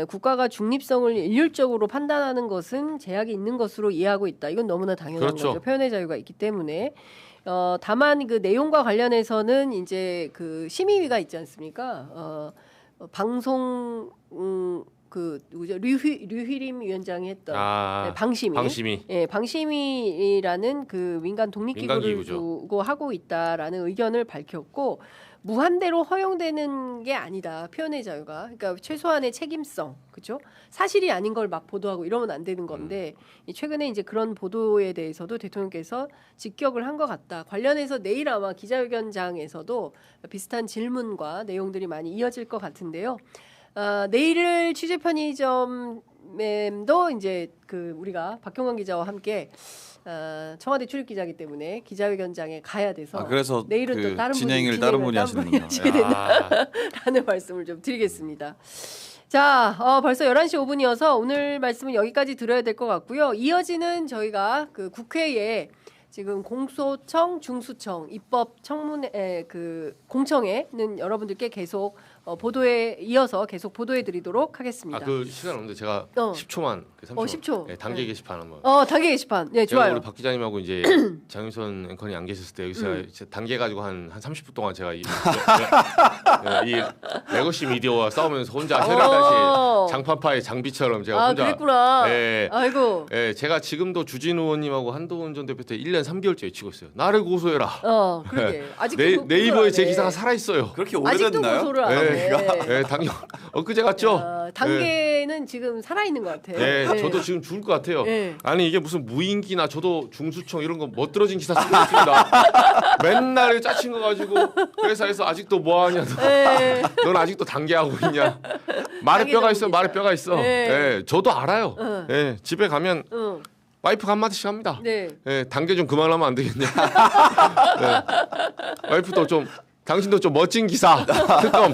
국가가 중립성을 일률적으로 판단하는 것은 제약이 있는 것으로 이해하고 있다. 이건 너무나 당연한 그렇죠. 거죠. 표현의 자유가 있기 때문에. 다만 그 내용과 관련해서는 이제 그 심의위가 있지 않습니까? 방송 그 누구죠? 류휘림 위원장이 했던 네, 방심위. 예, 방심위라는 그 민간 독립기구를 민간기구죠. 두고 하고 있다라는 의견을 밝혔고 무한대로 허용되는 게 아니다. 표현의 자유가. 그러니까 최소한의 책임성, 그렇죠? 사실이 아닌 걸 막 보도하고 이러면 안 되는 건데 최근에 이제 그런 보도에 대해서도 대통령께서 직격을 한 것 같다. 관련해서 내일 아마 기자회견장에서도 비슷한 질문과 내용들이 많이 이어질 것 같은데요. 내일을 취재 편의점도 이제 그 우리가 박경원 기자와 함께 청와대 출입 기자이기 때문에 기자회견장에 가야 돼서 그래서 내일은 그 또 다른 진행을 다른 분이 하시는군요. 하시게 된다라는 말씀을 좀 드리겠습니다. 자, 벌써 11시 5분이어서 오늘 말씀은 여기까지 드려야 될 것 같고요. 이어지는 저희가 그 국회에 지금 공소청, 중수청, 입법 청문회 그 공청회는 여러분들께 계속 보도에 이어서 계속 보도해 드리도록 하겠습니다. 그 시간 없는데 제가 10초만 10초. 네, 단계 게시판 한번. 단계 게시판. 네, 제가 좋아요. 우리 박 기자님하고 이제 장윤선 앵커님 안 계셨을 때 여기서 제가 단계 가지고 한 30분 동안 제가 이 레거시 미디어와 싸우면서 혼자 세력다시 장파파의 장비처럼 제가 혼자. 그랬구나. 네, 아이고. 네, 제가 지금도 주진우 의원님하고 한동훈 전 대표 때 1년 3개월째 외치고 있어요. 나를 고소해라. 그러게. 아직도 네이버에 제 기사가 살아 있어요. 그렇게 아직도 오래됐나요? 고소를 안 해. 네, 당연. 엊그제 갔죠. 단계는 지금 살아 있는 것 같아요. 네, 저도 지금 죽을 것 같아요. 네. 아니 이게 무슨 무인기나 저도 중수청 이런 거 멋들어진 기사 쓰고 있습니다. 맨날 짜친 거 가지고 회사에서 아직도 뭐 하냐? 네. 넌 아직도 단계하고 있냐? 말에 뼈가 있어, 말에 뼈가 있어. 네. 네, 저도 알아요. 네, 집에 가면 와이프가 한마디씩 합니다. 네. 네, 단계 좀 그만하면 안 되겠냐? 네. 와이프도 좀 당신도 좀 멋진 기사 특검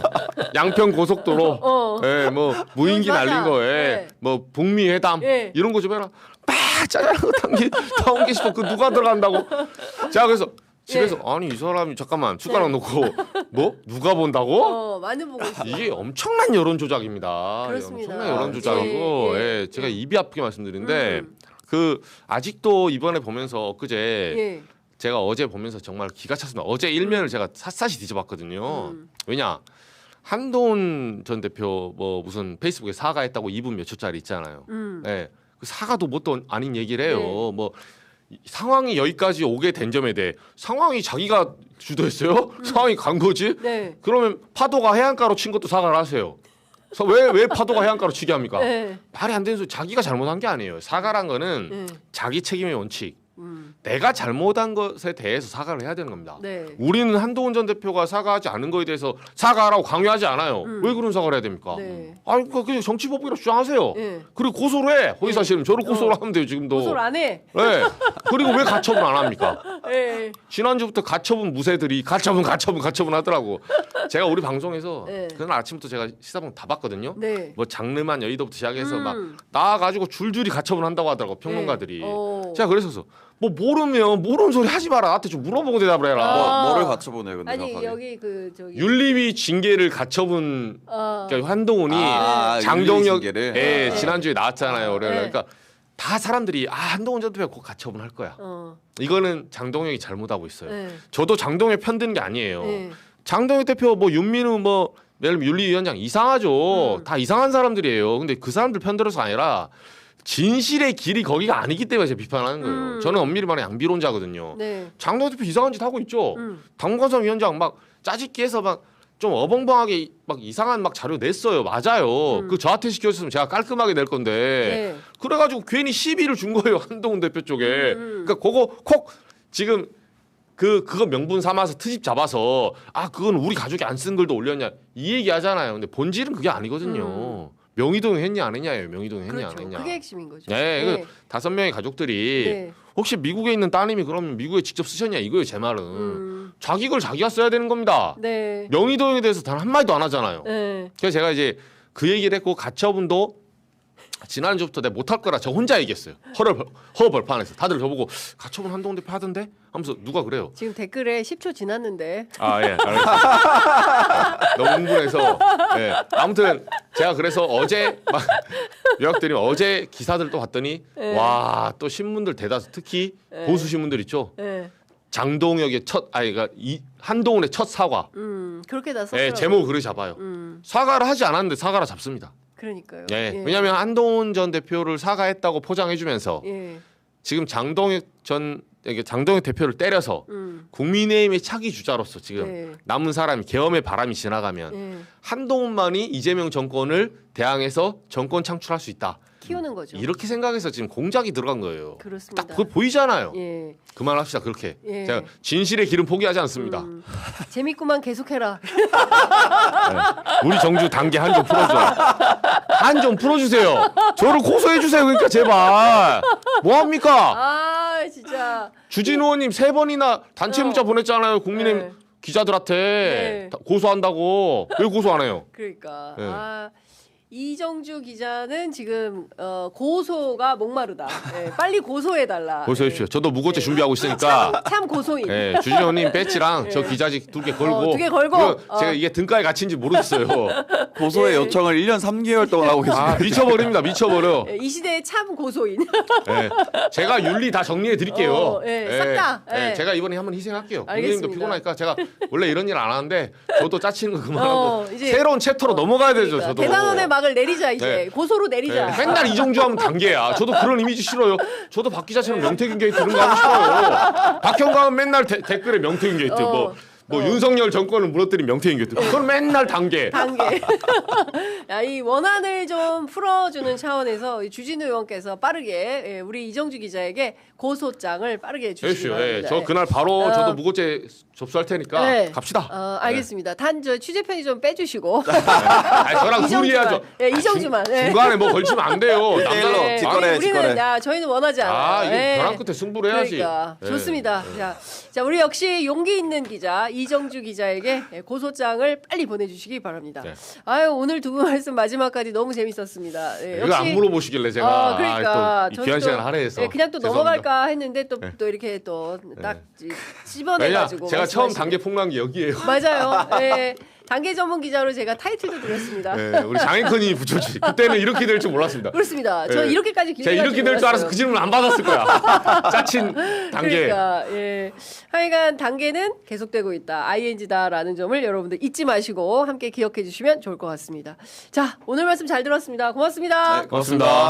양평 고속도로 뭐 무인기 맞아. 날린 거에 네. 뭐 북미 회담 네. 이런 거 좀 해라. 막 짜잘한 거 다운 게시판 그 누가 들어간다고. 자 그래서 집에서 아니 이 사람이 잠깐만 숟가락 놓고 뭐 누가 본다고? 많이 보고 있어요. 이게 엄청난 여론 조작입니다. 그렇습니다. 엄청난 여론 조작이고 예. 제가 입이 아프게 말씀드리는데 그 아직도 이번에 보면서 엊그제 제가 어제 보면서 정말 기가 찼습니다. 어제 일면을 제가 샅샅이 뒤져봤거든요. 왜냐 한동훈 전 대표 뭐 무슨 페이스북에 사과했다고 2분 몇 초짜리 있잖아요. 네. 그 사과도 뭣도 아닌 얘기를 해요. 뭐 상황이 여기까지 오게 된 점에 대해 상황이 자기가 주도했어요? 상황이 간 거지? 네. 그러면 파도가 해안가로 친 것도 사과를 하세요. 왜 파도가 해안가로 치게 합니까? 네. 말이 안 되는 소리. 자기가 잘못한 게 아니에요. 사과란 거는 자기 책임의 원칙. 내가 잘못한 것에 대해서 사과를 해야 되는 겁니다. 네. 우리는 한동훈 전 대표가 사과하지 않은 거에 대해서 사과하라고 강요하지 않아요. 왜 그런 사과를 해야 됩니까? 네. 아니 그냥 정치법이라고 주장하세요. 네. 그리고 고소를 해. 허위사실은 저를 고소를 하면 돼요. 지금도. 고소를 안 해. 네. 그리고 왜 가처분 안 합니까? 네. 지난주부터 가처분 무새들이 가처분 하더라고. 제가 우리 방송에서 네. 그날 아침부터 제가 시사방 다 봤거든요. 네. 뭐 장르만 여의도부터 시작해서 막 나와가지고 줄줄이 가처분 한다고 하더라고 평론가들이. 네. 제가 그래서 뭐 모르면 모르는 소리 하지 마라. 나한테 좀 물어보고 대답을 해라. 뭐를 갖춰보네요, 근데 아니 정확하게. 여기 그 저기 윤리위 징계를 가처분 그러니까 한동훈이 장동혁 징계를? 예, 지난주에 나왔잖아요. 네. 그러니까 다 사람들이 한동훈 전 대표 곧 가처분 할 거야. 이거는 장동혁이 잘못하고 있어요. 네. 저도 장동혁 편드는 게 아니에요. 네. 장동혁 대표 뭐 윤민우 뭐 예를 들면 윤리위원장 이상하죠. 다 이상한 사람들이에요. 근데 그 사람들 편들어서가 아니라 진실의 길이 거기가 아니기 때문에 제가 비판하는 거예요. 저는 엄밀히 말해 양비론자거든요. 네. 장동혁 대표 이상한 짓 하고 있죠. 당권성 위원장 막 짜집기해서 막 좀 어벙벙하게 막 이상한 막 자료 냈어요. 맞아요. 그 저한테 시켰으면 제가 깔끔하게 낼 건데 네. 그래가지고 괜히 시비를 준 거예요. 한동훈 대표 쪽에. 그러니까 그거 콕 지금 그거 명분 삼아서 트집 잡아서 그건 우리 가족이 안 쓴 글도 올렸냐 이 얘기 하잖아요. 근데 본질은 그게 아니거든요. 명의동의 했냐 안 했냐예요. 명의동의 했냐 그렇죠. 안 했냐. 그게 핵심인 거죠. 네, 네. 5명의 가족들이 네. 혹시 미국에 있는 따님이 그러면 미국에 직접 쓰셨냐 이거예요. 제 말은. 자기 걸 자기가 써야 되는 겁니다. 네. 명의동에 대해서 단 한마디도 안 하잖아요. 네. 그래서 제가 이제 그 얘기를 했고 가처분도 지난주부터 내가 못할 거라 저 혼자 얘기했어요. 허벌판에서 다들 저보고 가처분 한동훈 대표 하던데? 하면서 누가 그래요? 지금 댓글에 10초 지났는데. 아, 예, 알겠습니다. 너무 흥분해서. 예. 아무튼 제가 그래서 어제 막 요약드리면 어제 기사들 또 봤더니 네. 와, 또 신문들 대다수 특히 네. 보수 신문들 있죠. 네. 장동혁의 그러니까 한동훈의 첫 사과. 그렇게 다 썼더라고요. 예, 제목을 그렇게 잡아요. 사과를 하지 않았는데 사과를 잡습니다. 그러니까요. 예. 예. 왜냐하면 한동훈 전 대표를 사과했다고 포장해주면서 예. 지금 장동혁 대표를 때려서 국민의힘의 차기 주자로서 지금 네. 남은 사람이 계엄의 바람이 지나가면 예. 한동훈만이 이재명 정권을 대항해서 정권 창출할 수 있다. 키우는 거죠. 이렇게 생각해서 지금 공작이 들어간 거예요. 그렇습니다. 딱 그거 보이잖아요. 예. 그만합시다 그렇게. 예. 제가 진실의 길은 포기하지 않습니다. 재밌구만 계속해라. 우리 정주 단계 한 좀 풀어줘. 한 좀 풀어주세요. 저를 고소해 주세요. 그러니까 제발. 뭐 합니까? 아 진짜. 주진우 의원님 3번이나 단체 문자 보냈잖아요. 국민의힘 네. 기자들한테 네. 고소한다고. 왜 고소 안 해요? 그러니까. 네. 아. 이정주 기자는 지금 고소가 목마르다. 예, 빨리 고소해달라. 고소해주십시오. 저도 무고죄 예. 준비하고 있으니까. 참 고소인. 네, 주진우 의원님 배지랑 저 기자직 2개 걸고. 2개 걸고. 이거 제가 이게 등가에 갇힌지 모르겠어요. 고소의 요청을 1년 3개월 동안 하고 계십니다. 아, 미쳐버립니다. 미쳐버려. 이 시대의 참 고소인. 네. 제가 윤리 다 정리해 드릴게요. 싹 다. 예. 제가 이번에 한번 희생할게요. 알겠습니다. 국민님도 피곤하니까 제가 원래 이런 일 안 하는데 저도 짜치는 거 그만하고 이제 새로운 챕터로 넘어가야 되죠. 그러니까. 저도. 대단원의 막을 내리자 이제. 네. 고소로 내리자. 네, 맨날 이정주 하면 단계야. 저도 그런 이미지 싫어요. 저도 박 기자처럼 명태균 게이트 이런 거 하고 싫어요. 박형광 하면 맨날 댓글에 명태균 게이트 윤석열 정권을 무너뜨린 명태균 게이트. 그건 맨날 단계. 야, 이 원한을 좀 풀어주는 차원에서 이 주진우 의원께서 빠르게 우리 이정주 기자에게 고소장을 빠르게 주시기 해주시오. 바랍니다. 저 그날 바로 저도 무고죄 접수할 테니까 네. 갑시다. 알겠습니다. 단 저 취재편이 좀 빼주시고 저랑 둘이 해야죠. 이정주만. 중간에 뭐 걸치면 안 돼요. 남자로. 직거래, 우리는 직거래. 저희는 원하지 않아요. 이게 벼랑 끝에 승부를 해야지. 그러니까 네. 좋습니다. 자, 우리 역시 용기 있는 기자 이정주 기자에게 고소장을 빨리 보내주시기 바랍니다. 네. 아유 오늘 두 분 말씀 마지막까지 너무 재밌었습니다. 이거 안 물어보시길래 제가 그러니까 또 귀한 시간 할애해서 그냥 또 죄송합니다. 넘어갈까 했는데 또 이렇게 또 딱 왜냐 집어내가지고 제가 처음 말씀하시고. 단계 폭로한 게 여기에요. 맞아요. 네. 단계 전문 기자로 제가 타이틀도 드렸습니다. 네, 우리 장인컨이 붙여주시. 그때는 이렇게 될 줄 몰랐습니다. 그렇습니다. 저 네. 이렇게까지 길게 제가 이렇게 될 줄 알아서 그 질문 안 받았을 거야. 짜친 단계. 그러니까 하여간 단계는 계속되고 있다. ING다라는 점을 여러분들 잊지 마시고 함께 기억해 주시면 좋을 것 같습니다. 자, 오늘 말씀 잘 들었습니다. 고맙습니다. 네, 고맙습니다.